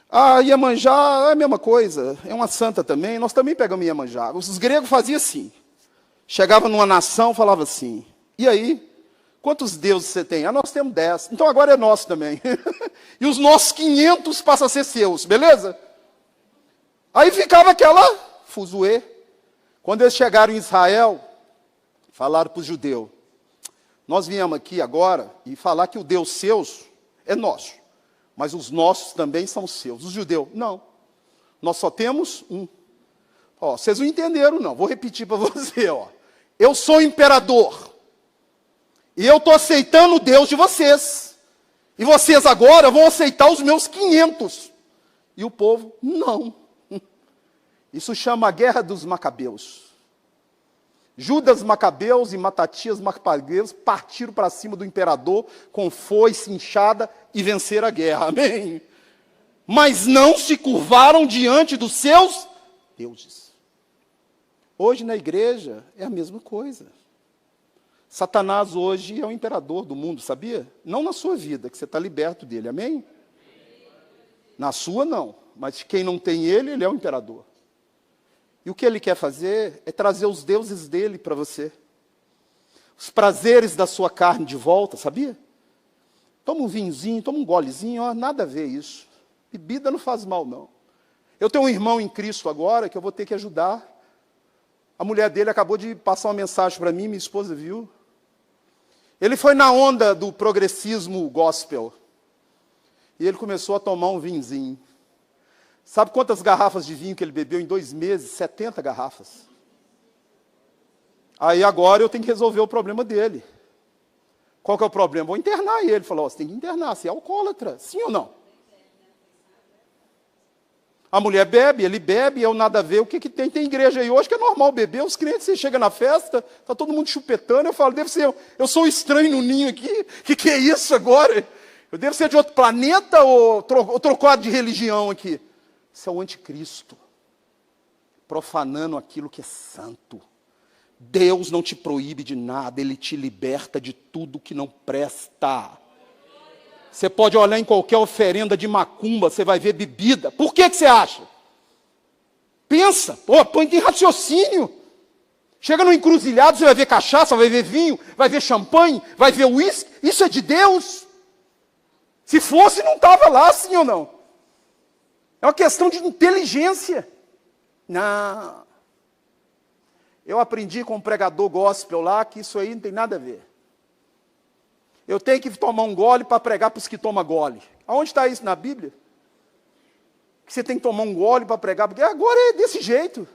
A Iemanjá é a mesma coisa, é uma santa também, nós também pegamos Iemanjá. Os gregos faziam assim, chegava numa nação, falava assim, e aí, quantos deuses você tem? Ah, nós temos 10, então agora é nosso também. E os nossos 500 passam a ser seus, beleza? Aí ficava aquela fuzuê. Quando eles chegaram em Israel, falaram para os judeus, nós viemos aqui agora e falar que o Deus seus é nosso, mas os nossos também são seus. Os judeus, não, nós só temos um. Ó, vocês não entenderam não, vou repetir para você. Ó. Eu sou imperador, e eu estou aceitando o Deus de vocês, e vocês agora vão aceitar os meus 500. E o povo, não. Isso chama a Guerra dos Macabeus. Judas Macabeus e Matatias Macabeus partiram para cima do imperador com foice, inchada e venceram a guerra. Amém? Mas não se curvaram diante dos seus deuses. Hoje na igreja é a mesma coisa. Satanás hoje é o imperador do mundo, sabia? Não na sua vida, que você está liberto dele. Amém? Na sua não, mas quem não tem ele, ele é o imperador. E o que ele quer fazer é trazer os deuses dele para você. Os prazeres da sua carne de volta, sabia? Toma um vinhozinho, toma um golezinho, ó, nada a ver isso. Bebida não faz mal, não. Eu tenho um irmão em Cristo agora que eu vou ter que ajudar. A mulher dele acabou de passar uma mensagem para mim, minha esposa viu. Ele foi na onda do progressismo gospel. E ele começou a tomar um vinhozinho. Sabe quantas garrafas de vinho que ele bebeu em 2 meses? 70 garrafas. Aí agora eu tenho que resolver o problema dele. Qual que é o problema? Vou internar ele. Ele falou, você tem que internar, você é alcoólatra, sim ou não? A mulher bebe, ele bebe, eu nada a ver. O que tem? Tem igreja aí hoje que é normal beber. Os crentes, você chega na festa, está todo mundo chupetando. Eu falo, deve ser, eu sou estranho no ninho aqui. Que é isso agora? Eu devo ser de outro planeta ou trocado de religião aqui? Isso é o anticristo. Profanando aquilo que é santo. Deus não te proíbe de nada, Ele te liberta de tudo que não presta. Você pode olhar em qualquer oferenda de macumba, você vai ver bebida. Por que você acha? Pensa, põe em raciocínio. Chega no encruzilhado, você vai ver cachaça, vai ver vinho, vai ver champanhe, vai ver uísque. Isso é de Deus. Se fosse, não estava lá, sim ou não? É uma questão de inteligência. Não. Eu aprendi com um pregador gospel lá que isso aí não tem nada a ver. Eu tenho que tomar um gole para pregar para os que tomam gole. Aonde está isso na Bíblia? Que você tem que tomar um gole para pregar, porque agora é desse jeito.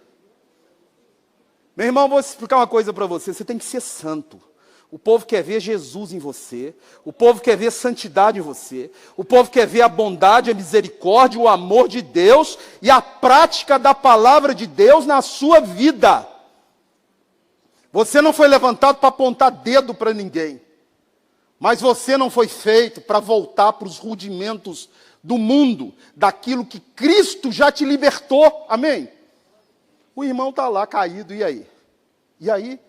Meu irmão, vou explicar uma coisa para você. Você tem que ser santo. O povo quer ver Jesus em você. O povo quer ver santidade em você. O povo quer ver a bondade, a misericórdia, o amor de Deus e a prática da palavra de Deus na sua vida. Você não foi levantado para apontar dedo para ninguém. Mas você não foi feito para voltar para os rudimentos do mundo, daquilo que Cristo já te libertou. Amém? O irmão está lá caído, e aí? E aí?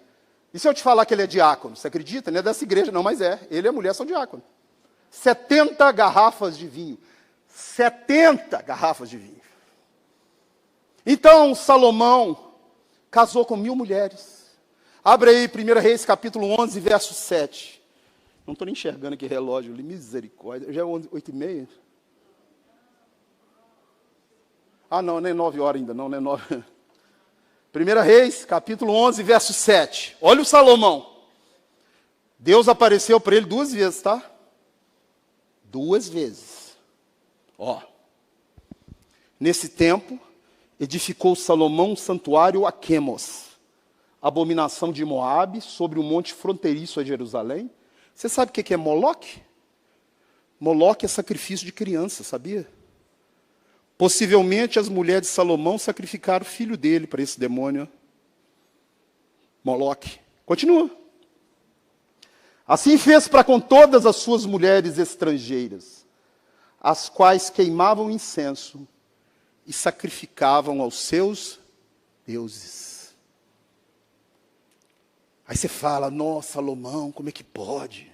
E se eu te falar que ele é diácono? Você acredita? Não é dessa igreja não, mas é. Ele e a mulher são diácono. 70 garrafas de vinho. 70 garrafas de vinho. Então, Salomão casou com 1000 mulheres. Abre aí 1 Reis, capítulo 11, verso 7. Não estou nem enxergando aqui relógio ali, misericórdia. Já é 8h30? Ah, não é 9 horas ainda, não é 9. 1 Reis, capítulo 11, verso 7. Olha o Salomão. Deus apareceu para ele 2 vezes, tá? 2 vezes. Ó. Nesse tempo, edificou Salomão um santuário a Quemos, abominação de Moabe, sobre o monte fronteiriço a Jerusalém. Você sabe o que é Moloque? Moloque é sacrifício de criança, sabia? Possivelmente as mulheres de Salomão sacrificaram o filho dele para esse demônio. Moloque. Continua. Assim fez para com todas as suas mulheres estrangeiras, as quais queimavam incenso e sacrificavam aos seus deuses. Aí você fala, nossa, Salomão, como é que pode?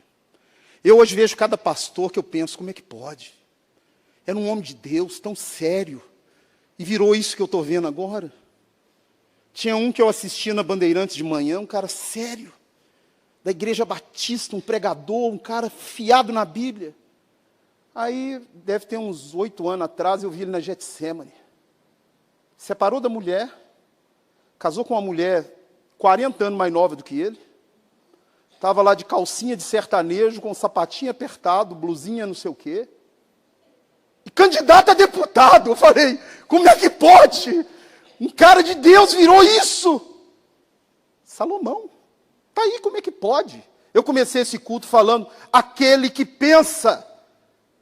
Eu hoje vejo cada pastor que eu penso, como é que pode? Era um homem de Deus, tão sério, e virou isso que eu estou vendo agora. Tinha um que eu assistia na Bandeirantes de manhã, um cara sério, da Igreja Batista, um pregador, um cara fiado na Bíblia. Aí, deve ter uns 8 anos atrás, eu vi ele na Getsemane. Separou da mulher, casou com uma mulher 40 anos mais nova do que ele. Estava lá de calcinha de sertanejo, com sapatinho apertado, blusinha não sei o quê. E candidato a deputado. Eu falei, como é que pode? Um cara de Deus virou isso. Salomão. Está aí, como é que pode? Eu comecei esse culto falando, aquele que pensa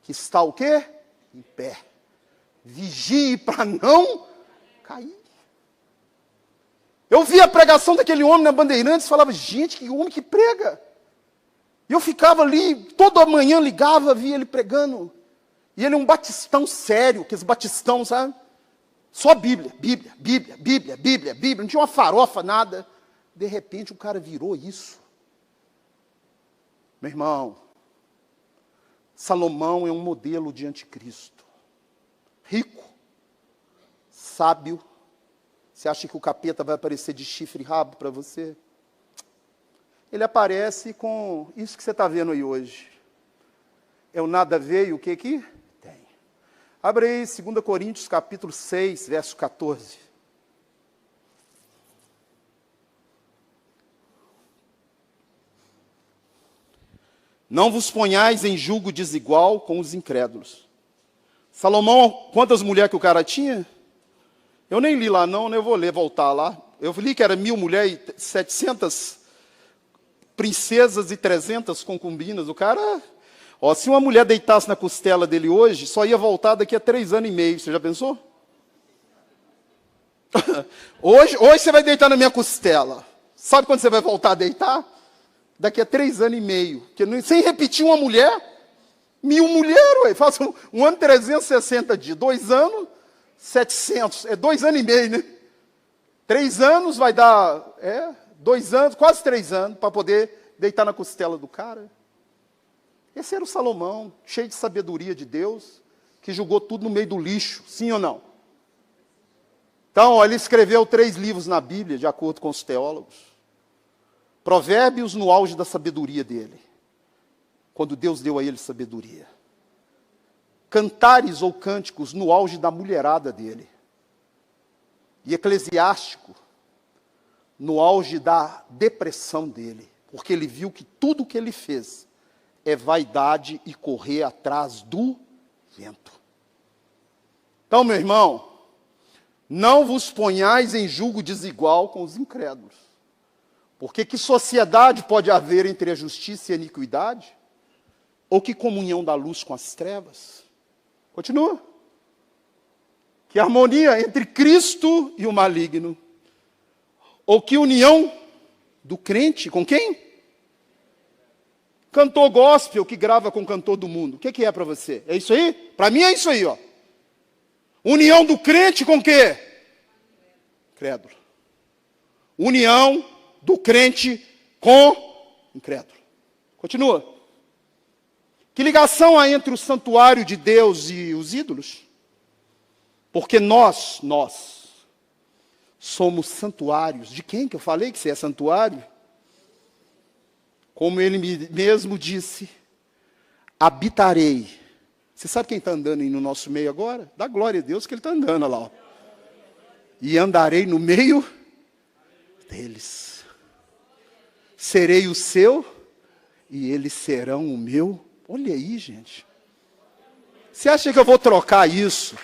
que está o quê? Em pé. Vigie para não cair. Eu vi a pregação daquele homem na Bandeirantes e falava, gente, que homem que prega. E eu ficava ali, toda manhã ligava, via ele pregando. E ele é um batistão sério, aqueles batistão, sabe? Só Bíblia, Bíblia, Bíblia, Bíblia, Bíblia, Bíblia. Não tinha uma farofa, nada. De repente o cara virou isso. Meu irmão, Salomão é um modelo de anticristo. Rico, sábio. Você acha que o capeta vai aparecer de chifre e rabo para você? Ele aparece com isso que você está vendo aí hoje. É o nada veio, o que aqui? Tem. Abre aí 2 Coríntios, capítulo 6, verso 14. Não vos ponhais em julgo desigual com os incrédulos. Salomão, quantas mulheres que o cara tinha? Eu nem li lá não, né? Eu vou ler, voltar lá. Eu li que era 1000 mulheres e 700 princesas e 300 concubinas. O cara, ó, se uma mulher deitasse na costela dele hoje, só ia voltar daqui a 3 anos e meio. Você já pensou? Hoje você vai deitar na minha costela. Sabe quando você vai voltar a deitar? Daqui a 3 anos e meio. Sem repetir uma mulher, 1000 mulheres, ué. Faça um ano 360 dias. 2 anos, 700. É 2 anos e meio, né? 3 anos vai dar, 2 anos, quase 3 anos, para poder deitar na costela do cara. Esse era o Salomão, cheio de sabedoria de Deus, que jogou tudo no meio do lixo, sim ou não? Então, ó, ele escreveu 3 livros na Bíblia, de acordo com os teólogos. Provérbios no auge da sabedoria dele, quando Deus deu a ele sabedoria. Cantares ou cânticos no auge da mulherada dele. E Eclesiástico, no auge da depressão dele, porque ele viu que tudo o que ele fez é vaidade e correr atrás do vento. Então, meu irmão, não vos ponhais em julgo desigual com os incrédulos, porque que sociedade pode haver entre a justiça e a iniquidade? Ou que comunhão da luz com as trevas? Continua. Que harmonia entre Cristo e o maligno. Ou que união do crente com quem? Cantor gospel que grava com cantor do mundo. O que é para você? É isso aí? Para mim é isso aí, ó. União do crente com quê? Crédulo. União do crente com incrédulo. Continua. Que ligação há entre o santuário de Deus e os ídolos? Porque nós somos santuários. De quem que eu falei que você é santuário? Como ele mesmo disse, habitarei. Você sabe quem está andando aí no nosso meio agora? Dá glória a Deus que ele está andando lá. Ó. E andarei no meio deles. Serei o seu e eles serão o meu. Olha aí, gente. Você acha que eu vou trocar isso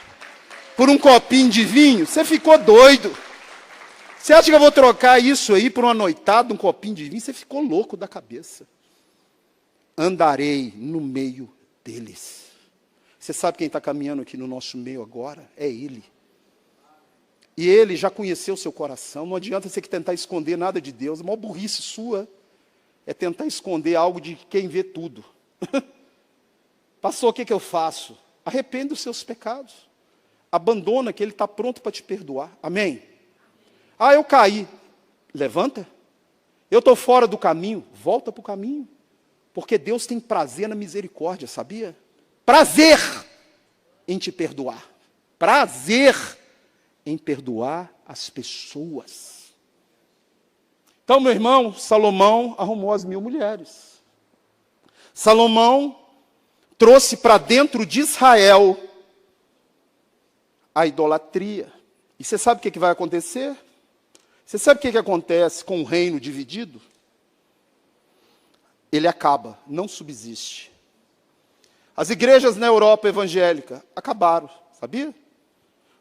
por um copinho de vinho? Você ficou doido. Você acha que eu vou trocar isso aí por uma noitada, um copinho de vinho? Você ficou louco da cabeça. Andarei no meio deles. Você sabe quem está caminhando aqui no nosso meio agora? É Ele. E Ele já conheceu o seu coração. Não adianta você tentar esconder nada de Deus. A maior burrice sua é tentar esconder algo de quem vê tudo. Passou, o que eu faço? Arrepende dos seus pecados. Abandona que Ele está pronto para te perdoar. Amém? Ah, eu caí. Levanta. Eu estou fora do caminho. Volta para o caminho. Porque Deus tem prazer na misericórdia, sabia? Prazer em te perdoar. Prazer em perdoar as pessoas. Então, meu irmão, Salomão arrumou as 1000 mulheres. Salomão trouxe para dentro de Israel a idolatria. E você sabe o que vai acontecer? Você sabe o que acontece com o reino dividido? Ele acaba, não subsiste. As igrejas na Europa evangélica acabaram, sabia?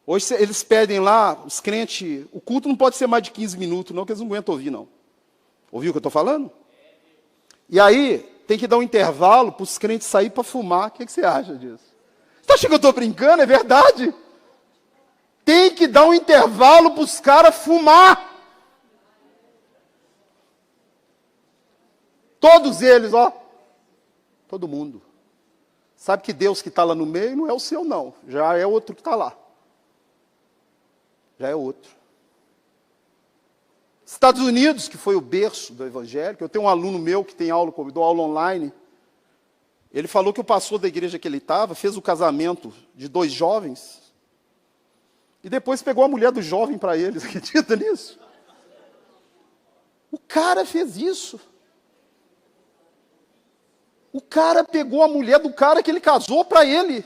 Hoje eles pedem lá, os crentes, o culto não pode ser mais de 15 minutos, não, que eles não aguentam ouvir, não. Ouviu o que eu estou falando? E aí, tem que dar um intervalo para os crentes saírem para fumar. O que você acha disso? Você está achando que eu estou brincando? É verdade. Tem que dar um intervalo para os caras fumar. Todos eles, ó. Todo mundo. Sabe que Deus que está lá no meio não é o seu, não. Já é outro que está lá. Já é outro. Estados Unidos, que foi o berço do evangélico. Eu tenho um aluno meu que tem aula, dou aula online. Ele falou que o pastor da igreja que ele estava fez o casamento de 2 jovens. E depois pegou a mulher do jovem para eles. Acredita nisso? O cara fez isso. O cara pegou a mulher do cara que ele casou para ele.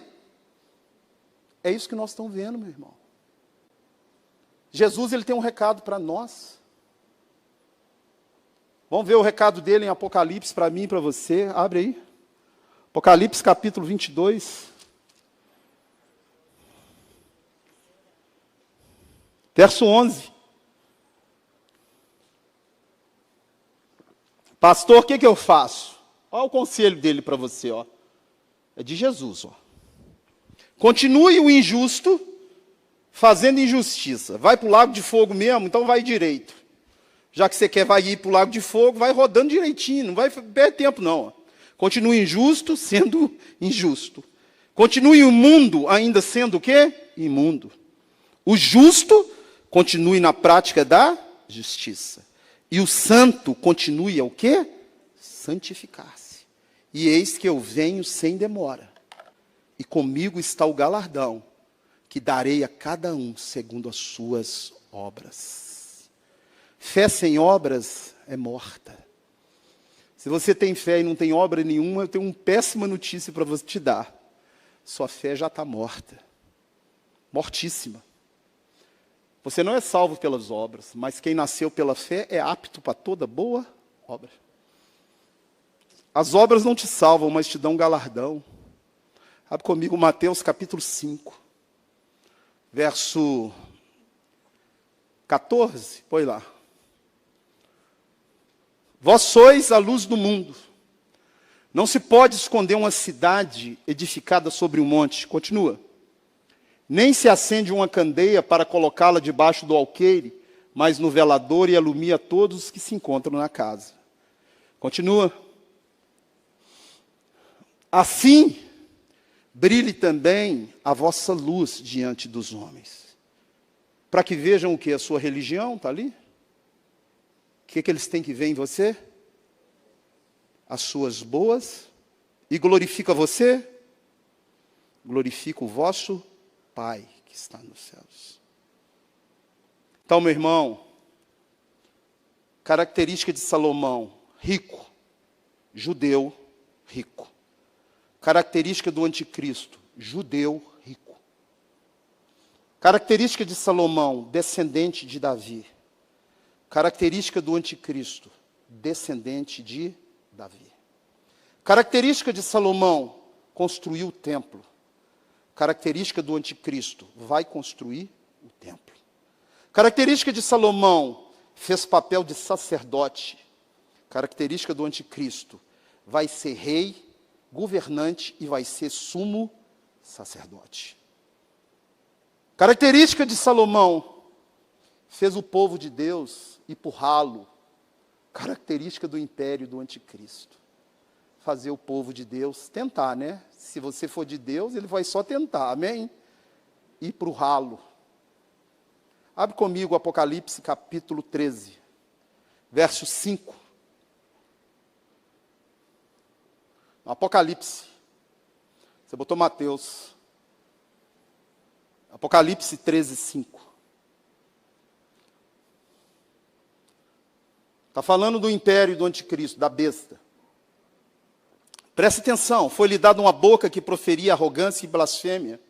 É isso que nós estamos vendo, meu irmão. Jesus, ele tem um recado para nós. Vamos ver o recado dele em Apocalipse para mim e para você. Abre aí. Apocalipse capítulo 22. Verso 11. Pastor, o que eu faço? Olha o conselho dele para você, ó. É de Jesus, ó. Continue o injusto fazendo injustiça. Vai para o lago de fogo mesmo, então vai direito. Já que você quer vai ir para o lago de fogo, vai rodando direitinho, não vai perder tempo não. Ó. Continue injusto sendo injusto. Continue o mundo ainda sendo o quê? Imundo. O justo continue na prática da justiça. E o santo continue o quê? Santificar-se. E eis que eu venho sem demora. E comigo está o galardão, que darei a cada um segundo as suas obras. Fé sem obras é morta. Se você tem fé e não tem obra nenhuma, eu tenho uma péssima notícia para você te dar. Sua fé já está morta. Mortíssima. Você não é salvo pelas obras, mas quem nasceu pela fé é apto para toda boa obra. As obras não te salvam, mas te dão um galardão. Abre comigo Mateus capítulo 5, verso 14, põe lá. Vós sois a luz do mundo. Não se pode esconder uma cidade edificada sobre um monte. Continua. Nem se acende uma candeia para colocá-la debaixo do alqueire, mas no velador e alumia todos os que se encontram na casa. Continua. Assim, brilhe também a vossa luz diante dos homens. Para que vejam o que? A sua religião está ali? O que eles têm que ver em você? As suas boas. E glorifica você? Glorifica o vosso Pai que está nos céus. Então, meu irmão, característica de Salomão, rico, judeu, rico. Característica do anticristo, judeu, rico. Característica de Salomão, descendente de Davi. Característica do anticristo, descendente de Davi. Característica de Salomão, construiu o templo. Característica do anticristo, vai construir o templo. Característica de Salomão, fez papel de sacerdote. Característica do anticristo, vai ser rei, governante e vai ser sumo sacerdote. Característica de Salomão, fez o povo de Deus ir por ralo. Característica do império do anticristo. Fazer o povo de Deus tentar, né? Se você for de Deus, ele vai só tentar, amém? Ir para o ralo. Abre comigo Apocalipse capítulo 13, verso 5. Apocalipse. Você botou Mateus. Apocalipse 13, 5. Está falando do império do anticristo, da besta. Preste atenção, foi-lhe dada uma boca que proferia arrogância e blasfêmia,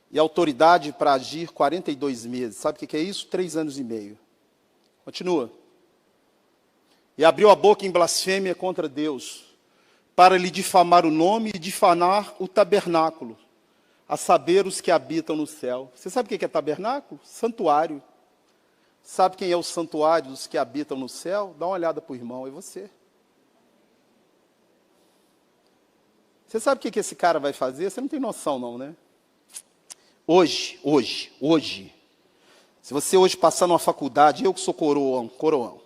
e autoridade para agir 42 meses. Sabe o que é isso? 3 anos e meio. Continua. E abriu a boca em blasfêmia contra Deus, para lhe difamar o nome e difamar o tabernáculo, a saber os que habitam no céu. Você sabe o que é tabernáculo? Santuário. Sabe quem é o santuário dos que habitam no céu? Dá uma olhada para o irmão, é você. Você sabe o que esse cara vai fazer? Você não tem noção não, né? Hoje. Se você hoje passar numa faculdade, eu que sou coroão.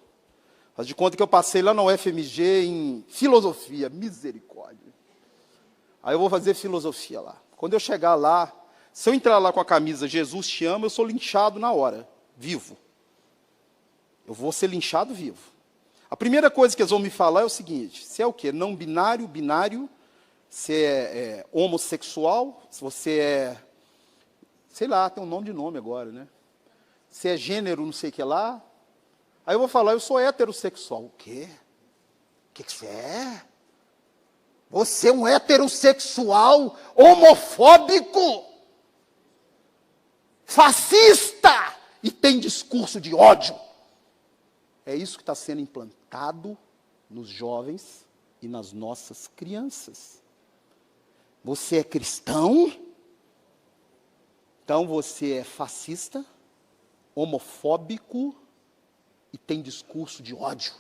Faz de conta que eu passei lá na UFMG em filosofia, misericórdia. Aí eu vou fazer filosofia lá. Quando eu chegar lá, se eu entrar lá com a camisa Jesus te ama, eu sou linchado na hora, vivo. Eu vou ser linchado vivo. A primeira coisa que eles vão me falar é o seguinte: você é o quê? Não binário, você é homossexual, se você é, sei lá, tem um nome agora, né? Você é gênero não sei o que lá. Aí eu vou falar, eu sou heterossexual. O quê? O que você é? Você é um heterossexual homofóbico, fascista e tem discurso de ódio. É isso que está sendo implantado nos jovens e nas nossas crianças. Você é cristão? Então você é fascista, homofóbico e tem discurso de ódio.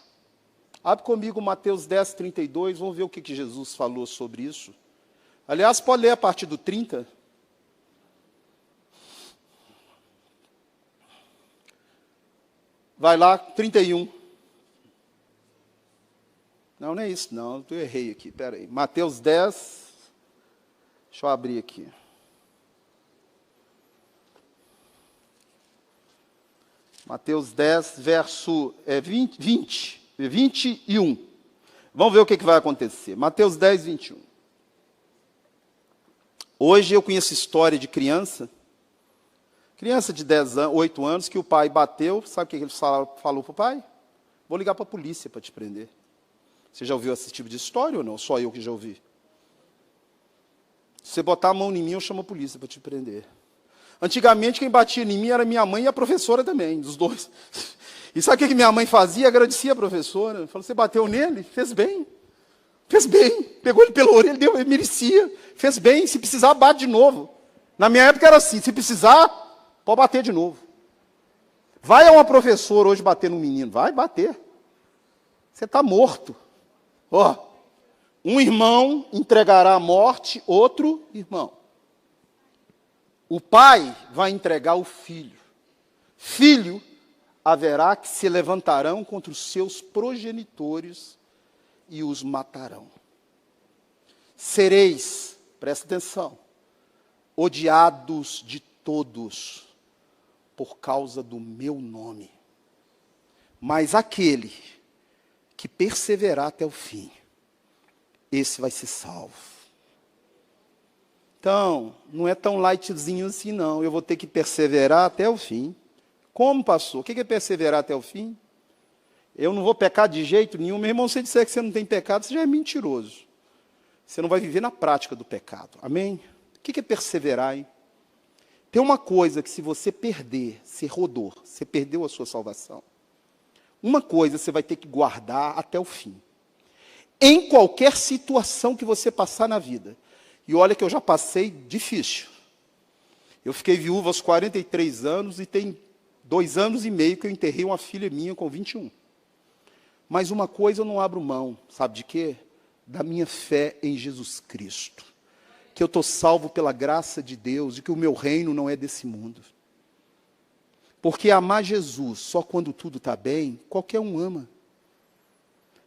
Abre comigo Mateus 10, 32, vamos ver o que Jesus falou sobre isso. Aliás, pode ler a partir do 30. Vai lá, 31. Não é isso, não. Eu errei aqui, peraí. Mateus 10. Deixa eu abrir aqui. Mateus 10, verso 21. Vamos ver o que vai acontecer. Mateus 10, 21. Hoje eu conheço história de criança de 10 anos, 8 anos, que o pai bateu. Sabe o que ele falou para o pai? Vou ligar para a polícia para te prender. Você já ouviu esse tipo de história ou não? Só eu que já ouvi. Se você botar a mão em mim, eu chamo a polícia para te prender. Antigamente, quem batia em mim era minha mãe e a professora também, dos dois. E sabe o que minha mãe fazia? Agradecia a professora. Falou, você bateu nele? Fez bem. Fez bem. Pegou ele pela orelha, ele merecia. Fez bem. Se precisar, bate de novo. Na minha época era assim, se precisar, pode bater de novo. Vai a uma professora hoje bater no menino. Vai bater. Você está morto. Ó, um irmão entregará à morte outro irmão. O pai vai entregar o filho. Filho haverá que se levantarão contra os seus progenitores e os matarão. Sereis, presta atenção, odiados de todos por causa do meu nome. Mas aquele que perseverar até o fim, esse vai ser salvo. Então, não é tão lightzinho assim, não. Eu vou ter que perseverar até o fim. Como, pastor? O que é perseverar até o fim? Eu não vou pecar de jeito nenhum. Meu irmão, se você disser que você não tem pecado, você já é mentiroso. Você não vai viver na prática do pecado. Amém? O que é perseverar, hein? Tem uma coisa que se você perder, você rodou, você perdeu a sua salvação. Uma coisa você vai ter que guardar até o fim. Em qualquer situação que você passar na vida. E olha que eu já passei difícil. Eu fiquei viúva aos 43 anos e tem 2 anos e meio que eu enterrei uma filha minha com 21. Mas uma coisa eu não abro mão, sabe de quê? Da minha fé em Jesus Cristo. Que eu estou salvo pela graça de Deus e que o meu reino não é desse mundo. Porque amar Jesus só quando tudo está bem, qualquer um ama.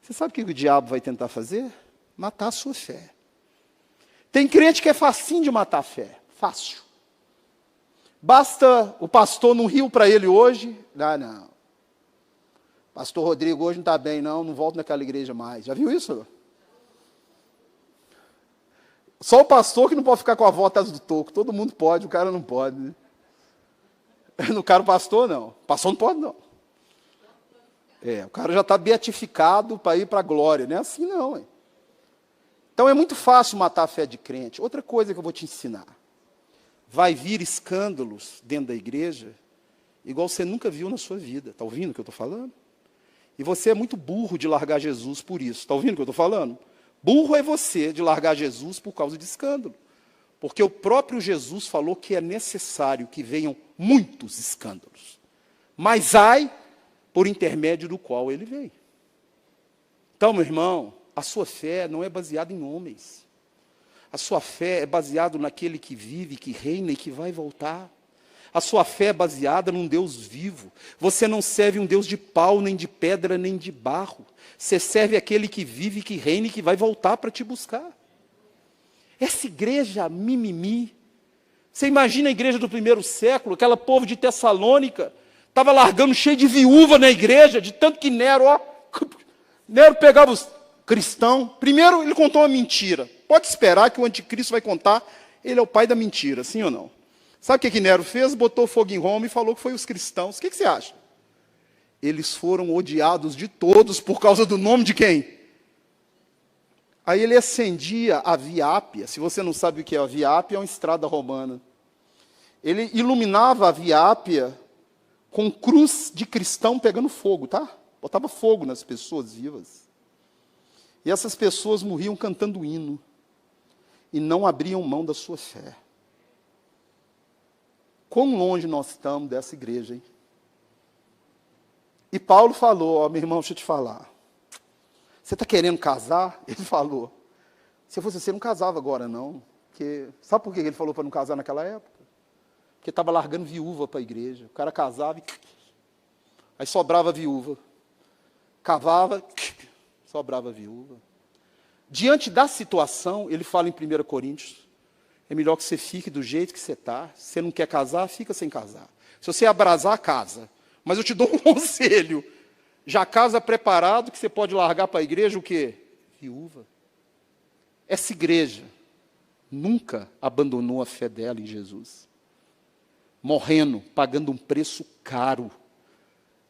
Você sabe o que o diabo vai tentar fazer? Matar a sua fé. Tem crente que é facinho de matar a fé. Fácil. Basta o pastor não riu para ele hoje. Não. Pastor Rodrigo hoje não está bem, não volto naquela igreja mais. Já viu isso? Só o pastor que não pode ficar com a avó atrás do toco. Todo mundo pode, o cara não pode. Né? No cara o pastor, não. O pastor não pode, não. O cara já está beatificado para ir para a glória. Não é assim, não. Hein? Então é muito fácil matar a fé de crente. Outra coisa que eu vou te ensinar. Vai vir escândalos dentro da igreja, igual você nunca viu na sua vida. Está ouvindo o que eu estou falando? E você é muito burro de largar Jesus por isso. Está ouvindo o que eu estou falando? Burro é você de largar Jesus por causa de escândalo. Porque o próprio Jesus falou que é necessário que venham muitos escândalos. Mas ai, por intermédio do qual ele veio. Então, meu irmão, a sua fé não é baseada em homens. A sua fé é baseada naquele que vive, que reina e que vai voltar. A sua fé é baseada num Deus vivo. Você não serve um Deus de pau, nem de pedra, nem de barro. Você serve aquele que vive, que reina e que vai voltar para te buscar. Essa igreja mimimi. Você imagina a igreja do primeiro século, aquela povo de Tessalônica, estava largando cheio de viúva na igreja, de tanto que Nero pegava os cristãos. Primeiro ele contou uma mentira. Pode esperar que o anticristo vai contar, ele é o pai da mentira, sim ou não? Sabe o que Nero fez? Botou fogo em Roma e falou que foi os cristãos. O que você acha? Eles foram odiados de todos por causa do nome de quem? Aí ele acendia a Via Ápia. Se você não sabe o que é a Via Ápia, é uma estrada romana. Ele iluminava a Via Ápia com cruz de cristão pegando fogo, tá? Botava fogo nas pessoas vivas. E essas pessoas morriam cantando hino. E não abriam mão da sua fé. Quão longe nós estamos dessa igreja, hein? E Paulo falou, meu irmão, deixa eu te falar. você está querendo casar? Ele falou. Se eu fosse você, não casava agora, não. Porque, sabe por que ele falou para não casar naquela época? Porque estava largando viúva para a igreja. O cara casava e... aí sobrava viúva. Cavava, sobrava viúva. Diante da situação, ele fala em 1 Coríntios, é melhor que você fique do jeito que você está. Se você não quer casar, fica sem casar. Se você abrasar, casa. Mas eu te dou um conselho. Já casa preparado, que você pode largar para a igreja o quê? Viúva. Essa igreja nunca abandonou a fé dela em Jesus. Morrendo, pagando um preço caro.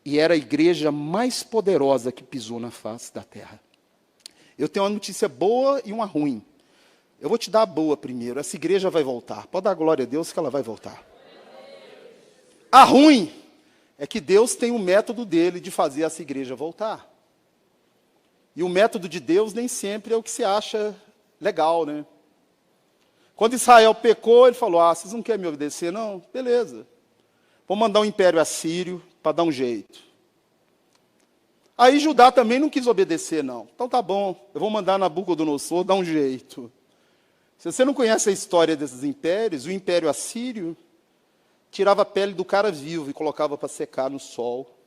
E era a igreja mais poderosa que pisou na face da terra. Eu tenho uma notícia boa e uma ruim. Eu vou te dar a boa primeiro. Essa igreja vai voltar. Pode dar glória a Deus que ela vai voltar. A ruim é que Deus tem um método dele de fazer essa igreja voltar. E o método de Deus nem sempre é o que se acha legal, né? Quando Israel pecou, ele falou, vocês não querem me obedecer, não? Beleza. Vou mandar um império assírio para dar um jeito. Aí Judá também não quis obedecer, não. Então tá bom, eu vou mandar Nabucodonosor dar um jeito. Se você não conhece a história desses impérios, o império assírio tirava a pele do cara vivo e colocava para secar no sol.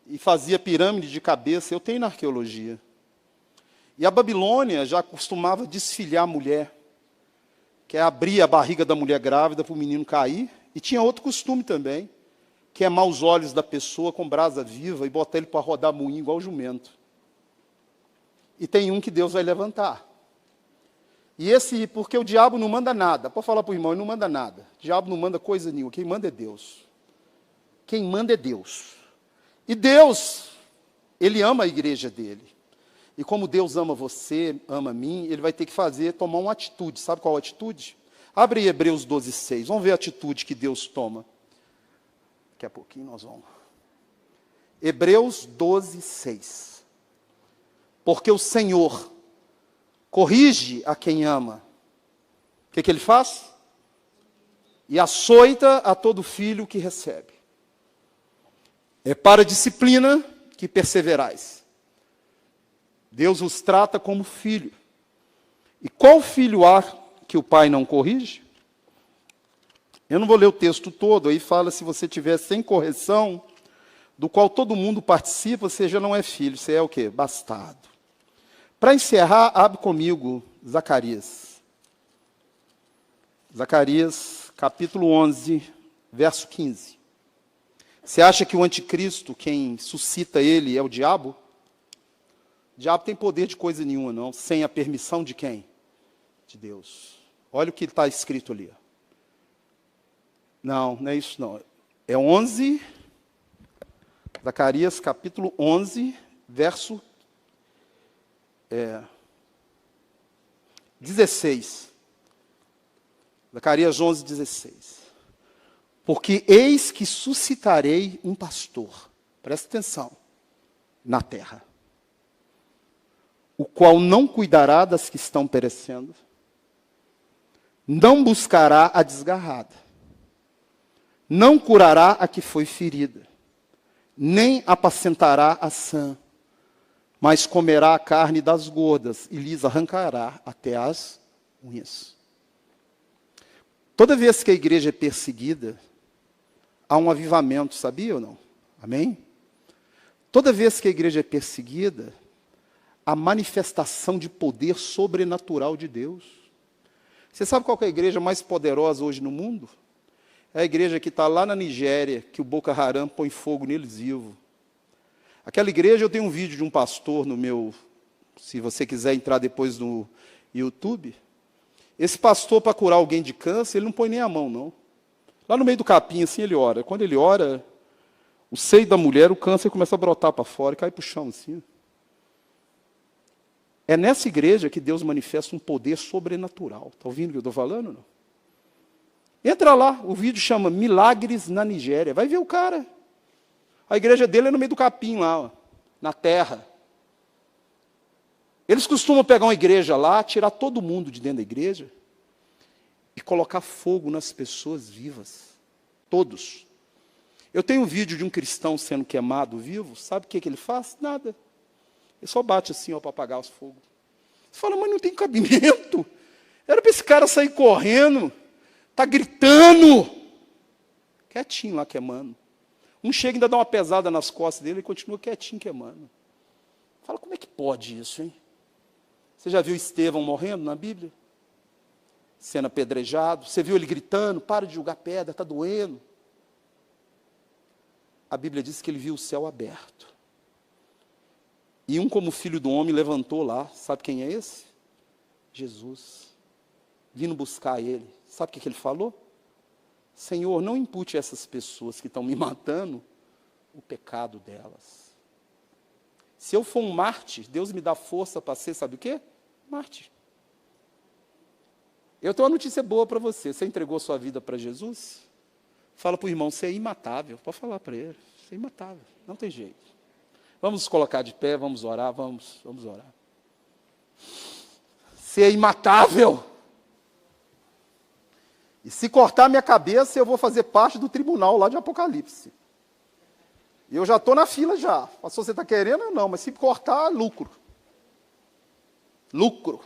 E fazia pirâmide de cabeça, eu tenho na arqueologia. E a Babilônia já costumava desfilhar a mulher, que é abrir a barriga da mulher grávida para o menino cair. E tinha outro costume também, queimar os olhos da pessoa com brasa viva e botar ele para rodar moinho igual jumento. E tem um que Deus vai levantar. E esse, porque o diabo não manda nada. Pode falar para o irmão, ele não manda nada. O diabo não manda coisa nenhuma. Quem manda é Deus. Quem manda é Deus. E Deus, Ele ama a igreja dele. E como Deus ama você, ama a mim, Ele vai ter que tomar uma atitude. Sabe qual atitude? Abre aí Hebreus 12:6. Vamos ver a atitude que Deus toma. Daqui a pouquinho nós vamos. Hebreus 12:6. Porque o Senhor corrige a quem ama. O que Ele faz? E açoita a todo filho que recebe. É para a disciplina que perseverais. Deus os trata como filho. E qual filho há que o pai não corrige? Eu não vou ler o texto todo, aí fala, se você tiver sem correção, do qual todo mundo participa, você já não é filho, você é o quê? Bastardo. Para encerrar, abre comigo Zacarias. Zacarias, capítulo 11, verso 15. Você acha que o anticristo, quem suscita ele, é o diabo? O diabo tem poder de coisa nenhuma, não, sem a permissão de quem? De Deus. Olha o que está escrito ali. Não é isso não. É 11, Zacarias capítulo 11, verso 16. Zacarias 11, 16. Porque eis que suscitarei um pastor, presta atenção, na terra, o qual não cuidará das que estão perecendo, não buscará a desgarrada, não curará a que foi ferida, nem apacentará a sã, mas comerá a carne das gordas e lhes arrancará até as unhas. Toda vez que a igreja é perseguida, há um avivamento, sabia ou não? Amém? Toda vez que a igreja é perseguida, há manifestação de poder sobrenatural de Deus. Você sabe qual que é a igreja mais poderosa hoje no mundo? É a igreja que está lá na Nigéria, que o Boko Haram põe fogo neles vivos. Aquela igreja, eu tenho um vídeo de um pastor no meu, se você quiser entrar depois no YouTube. Esse pastor, para curar alguém de câncer, ele não põe nem a mão, não. Lá no meio do capim, assim, ele ora. Quando ele ora, o seio da mulher, o câncer começa a brotar para fora e cai para o chão, assim. É nessa igreja que Deus manifesta um poder sobrenatural. Está ouvindo o que eu estou falando? Não? Entra lá, o vídeo chama Milagres na Nigéria. Vai ver o cara. A igreja dele é no meio do capim lá, ó, na terra. Eles costumam pegar uma igreja lá, tirar todo mundo de dentro da igreja e colocar fogo nas pessoas vivas. Todos. Eu tenho um vídeo de um cristão sendo queimado vivo. Sabe o que ele faz? Nada. Ele só bate assim, ó, para apagar os fogos. Você fala, mas não tem cabimento. Era para esse cara sair correndo. Está gritando. Quietinho lá, queimando. Um chega e ainda dá uma pesada nas costas dele e continua quietinho, queimando. Fala, como é que pode isso, hein? Você já viu Estevão morrendo na Bíblia? Sendo apedrejado. Você viu ele gritando, para de julgar pedra, está doendo. A Bíblia diz que ele viu o céu aberto. E um como filho do homem levantou lá. Sabe quem é esse? Jesus. Vindo buscar ele. Sabe o que ele falou? Senhor, não impute a essas pessoas que estão me matando o pecado delas. Se eu for um mártir, Deus me dá força para ser, sabe o quê? Mártir. Eu tenho uma notícia boa para você. Você entregou sua vida para Jesus? Fala para o irmão, você é imatável. Pode falar para ele. Você é imatável. Não tem jeito. Vamos nos colocar de pé, vamos orar, vamos orar. Você é imatável. E se cortar minha cabeça, eu vou fazer parte do tribunal lá de Apocalipse. E eu já estou na fila já. Pastor, você está querendo ou não? Mas se cortar, lucro. Lucro.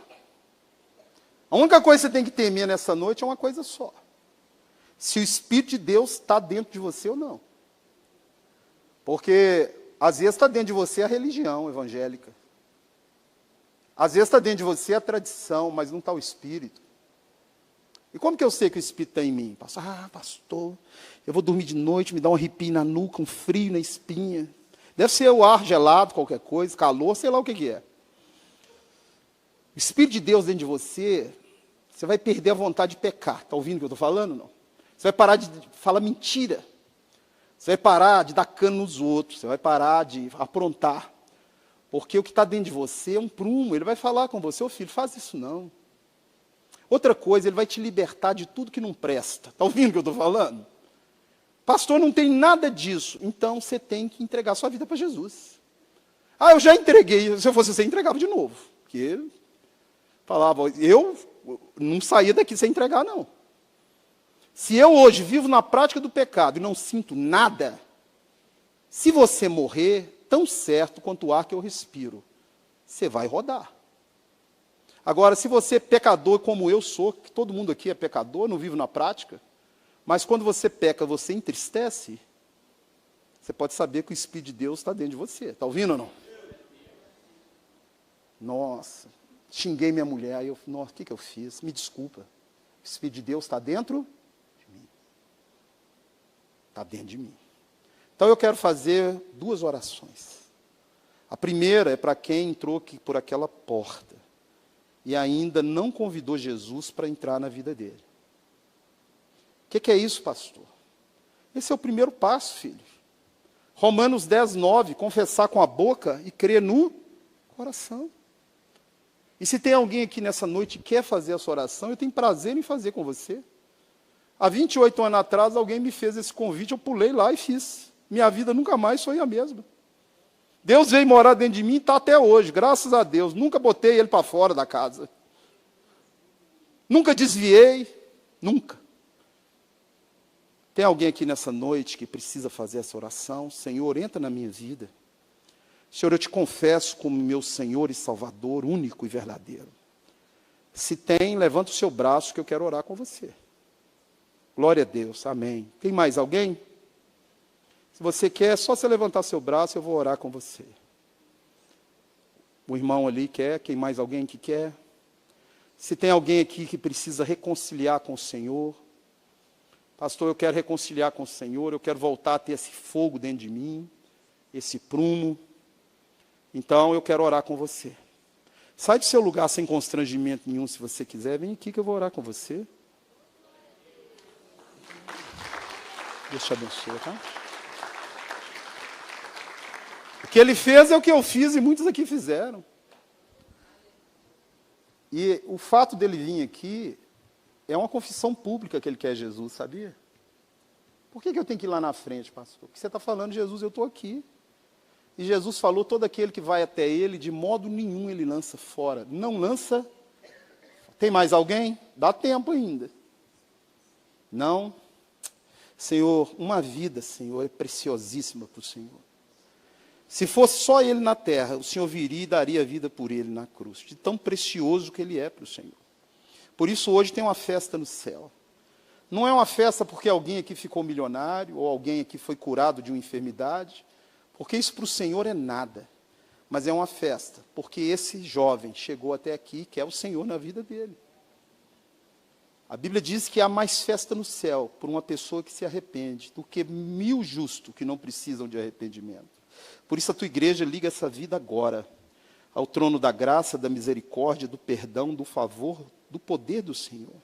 A única coisa que você tem que temer nessa noite é uma coisa só. Se o Espírito de Deus está dentro de você ou não. Porque, às vezes, está dentro de você a religião evangélica. Às vezes está dentro de você a tradição, mas não está o Espírito. E como que eu sei que o Espírito está em mim? Pastor, eu vou dormir de noite, me dá um arrepio na nuca, um frio na espinha. Deve ser o ar gelado, qualquer coisa, calor, sei lá o que é. O Espírito de Deus dentro de você, você vai perder a vontade de pecar. Está ouvindo o que eu estou falando? Não. Você vai parar de falar mentira. Você vai parar de dar cano nos outros. Você vai parar de aprontar. Porque o que está dentro de você é um prumo. Ele vai falar com você, ô filho, faz isso não. Outra coisa, ele vai te libertar de tudo que não presta. Está ouvindo o que eu estou falando? Pastor, não tem nada disso. Então, você tem que entregar sua vida para Jesus. Eu já entreguei. Se eu fosse você, entregava de novo. Porque ele falava, eu não saía daqui sem entregar, não. Se eu hoje vivo na prática do pecado e não sinto nada, se você morrer, tão certo quanto o ar que eu respiro, você vai rodar. Agora, se você é pecador como eu sou, que todo mundo aqui é pecador, não vive na prática, mas quando você peca, você entristece, você pode saber que o Espírito de Deus está dentro de você. Está ouvindo ou não? Nossa, xinguei minha mulher, aí nossa, o que eu fiz? Me desculpa. O Espírito de Deus está dentro de mim. Está dentro de mim. Então eu quero fazer 2 orações. A primeira é para quem entrou aqui por aquela porta e ainda não convidou Jesus para entrar na vida dele. O que é isso, pastor? Esse é o primeiro passo, filho. Romanos 10, 9, confessar com a boca e crer no coração. E se tem alguém aqui nessa noite que quer fazer essa oração, eu tenho prazer em fazer com você. Há 28 anos atrás, alguém me fez esse convite, eu pulei lá e fiz. Minha vida nunca mais foi a mesma. Deus veio morar dentro de mim e está até hoje, graças a Deus. Nunca botei ele para fora da casa. Nunca desviei, nunca. Tem alguém aqui nessa noite que precisa fazer essa oração? Senhor, entra na minha vida. Senhor, eu te confesso como meu Senhor e Salvador, único e verdadeiro. Se tem, levanta o seu braço que eu quero orar com você. Glória a Deus, amém. Tem mais alguém? Se você quer, é só você levantar seu braço, eu vou orar com você. O irmão ali quer, tem mais alguém que quer? Se tem alguém aqui que precisa reconciliar com o Senhor, pastor, eu quero reconciliar com o Senhor, eu quero voltar a ter esse fogo dentro de mim, esse prumo. Então, eu quero orar com você. Sai do seu lugar sem constrangimento nenhum, se você quiser. Vem aqui que eu vou orar com você. Deus te abençoe, tá? O que ele fez é o que eu fiz e muitos aqui fizeram. E o fato dele vir aqui é uma confissão pública que ele quer Jesus, sabia? Por que eu tenho que ir lá na frente, pastor? Porque você está falando, Jesus, eu estou aqui. E Jesus falou, todo aquele que vai até ele, de modo nenhum ele lança fora. Não lança. Tem mais alguém? Dá tempo ainda. Não. Senhor, uma vida, Senhor, é preciosíssima para o Senhor. Se fosse só ele na terra, o Senhor viria e daria a vida por ele na cruz, de tão precioso que ele é para o Senhor. Por isso hoje tem uma festa no céu. Não é uma festa porque alguém aqui ficou milionário, ou alguém aqui foi curado de uma enfermidade, porque isso para o Senhor é nada. Mas é uma festa, porque esse jovem chegou até aqui, que é o Senhor na vida dele. A Bíblia diz que há mais festa no céu por uma pessoa que se arrepende, do que 1000 justos que não precisam de arrependimento. Por isso a tua igreja liga essa vida agora ao trono da graça, da misericórdia, do perdão, do favor, do poder do Senhor.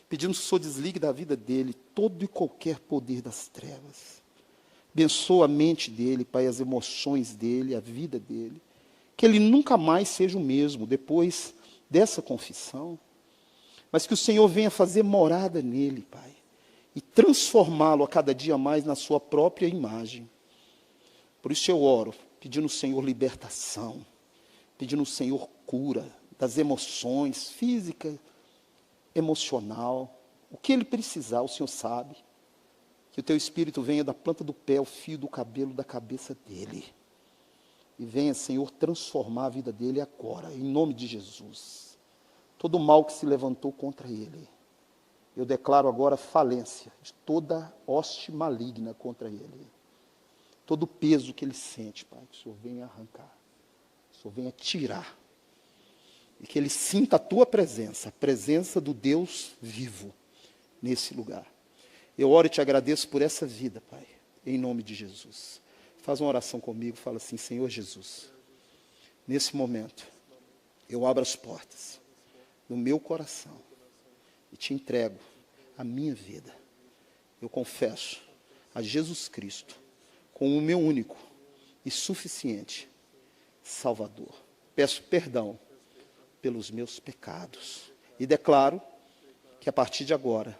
Pedimos que o Senhor desligue da vida dele todo e qualquer poder das trevas. Abençoa a mente dele, Pai, as emoções dele, a vida dele. Que ele nunca mais seja o mesmo depois dessa confissão. Mas que o Senhor venha fazer morada nele, Pai. E transformá-lo a cada dia mais na sua própria imagem. Por isso eu oro, pedindo ao Senhor libertação. Pedindo ao Senhor cura das emoções, física, emocional. O que ele precisar, o Senhor sabe. Que o teu Espírito venha da planta do pé, ao fio do cabelo da cabeça dele. E venha, Senhor, transformar a vida dele agora, em nome de Jesus. Todo o mal que se levantou contra ele, eu declaro agora falência de toda hoste maligna contra ele. Todo o peso que ele sente, Pai, que o Senhor venha arrancar, que o Senhor venha tirar. E que ele sinta a tua presença, a presença do Deus vivo nesse lugar. Eu oro e te agradeço por essa vida, Pai, em nome de Jesus. Faz uma oração comigo, fala assim: Senhor Jesus, nesse momento, eu abro as portas do meu coração e te entrego a minha vida. Eu confesso a Jesus Cristo como o meu único e suficiente Salvador. Peço perdão pelos meus pecados e declaro que a partir de agora,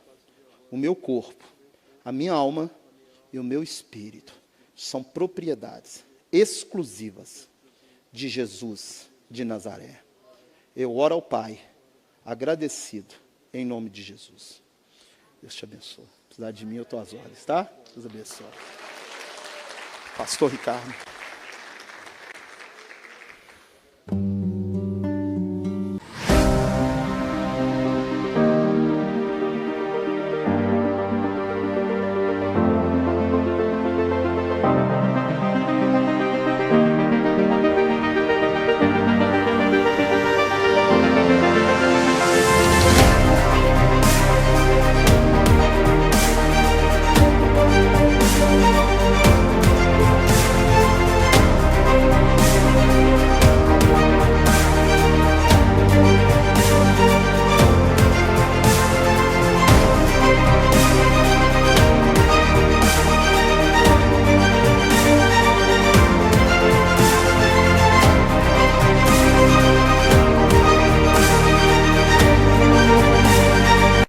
o meu corpo, a minha alma e o meu espírito são propriedades exclusivas de Jesus de Nazaré. Eu oro ao Pai, agradecido, em nome de Jesus. Deus te abençoe. Se precisar de mim, eu estou às ordens, tá? Deus abençoe. Pastor Ricardo.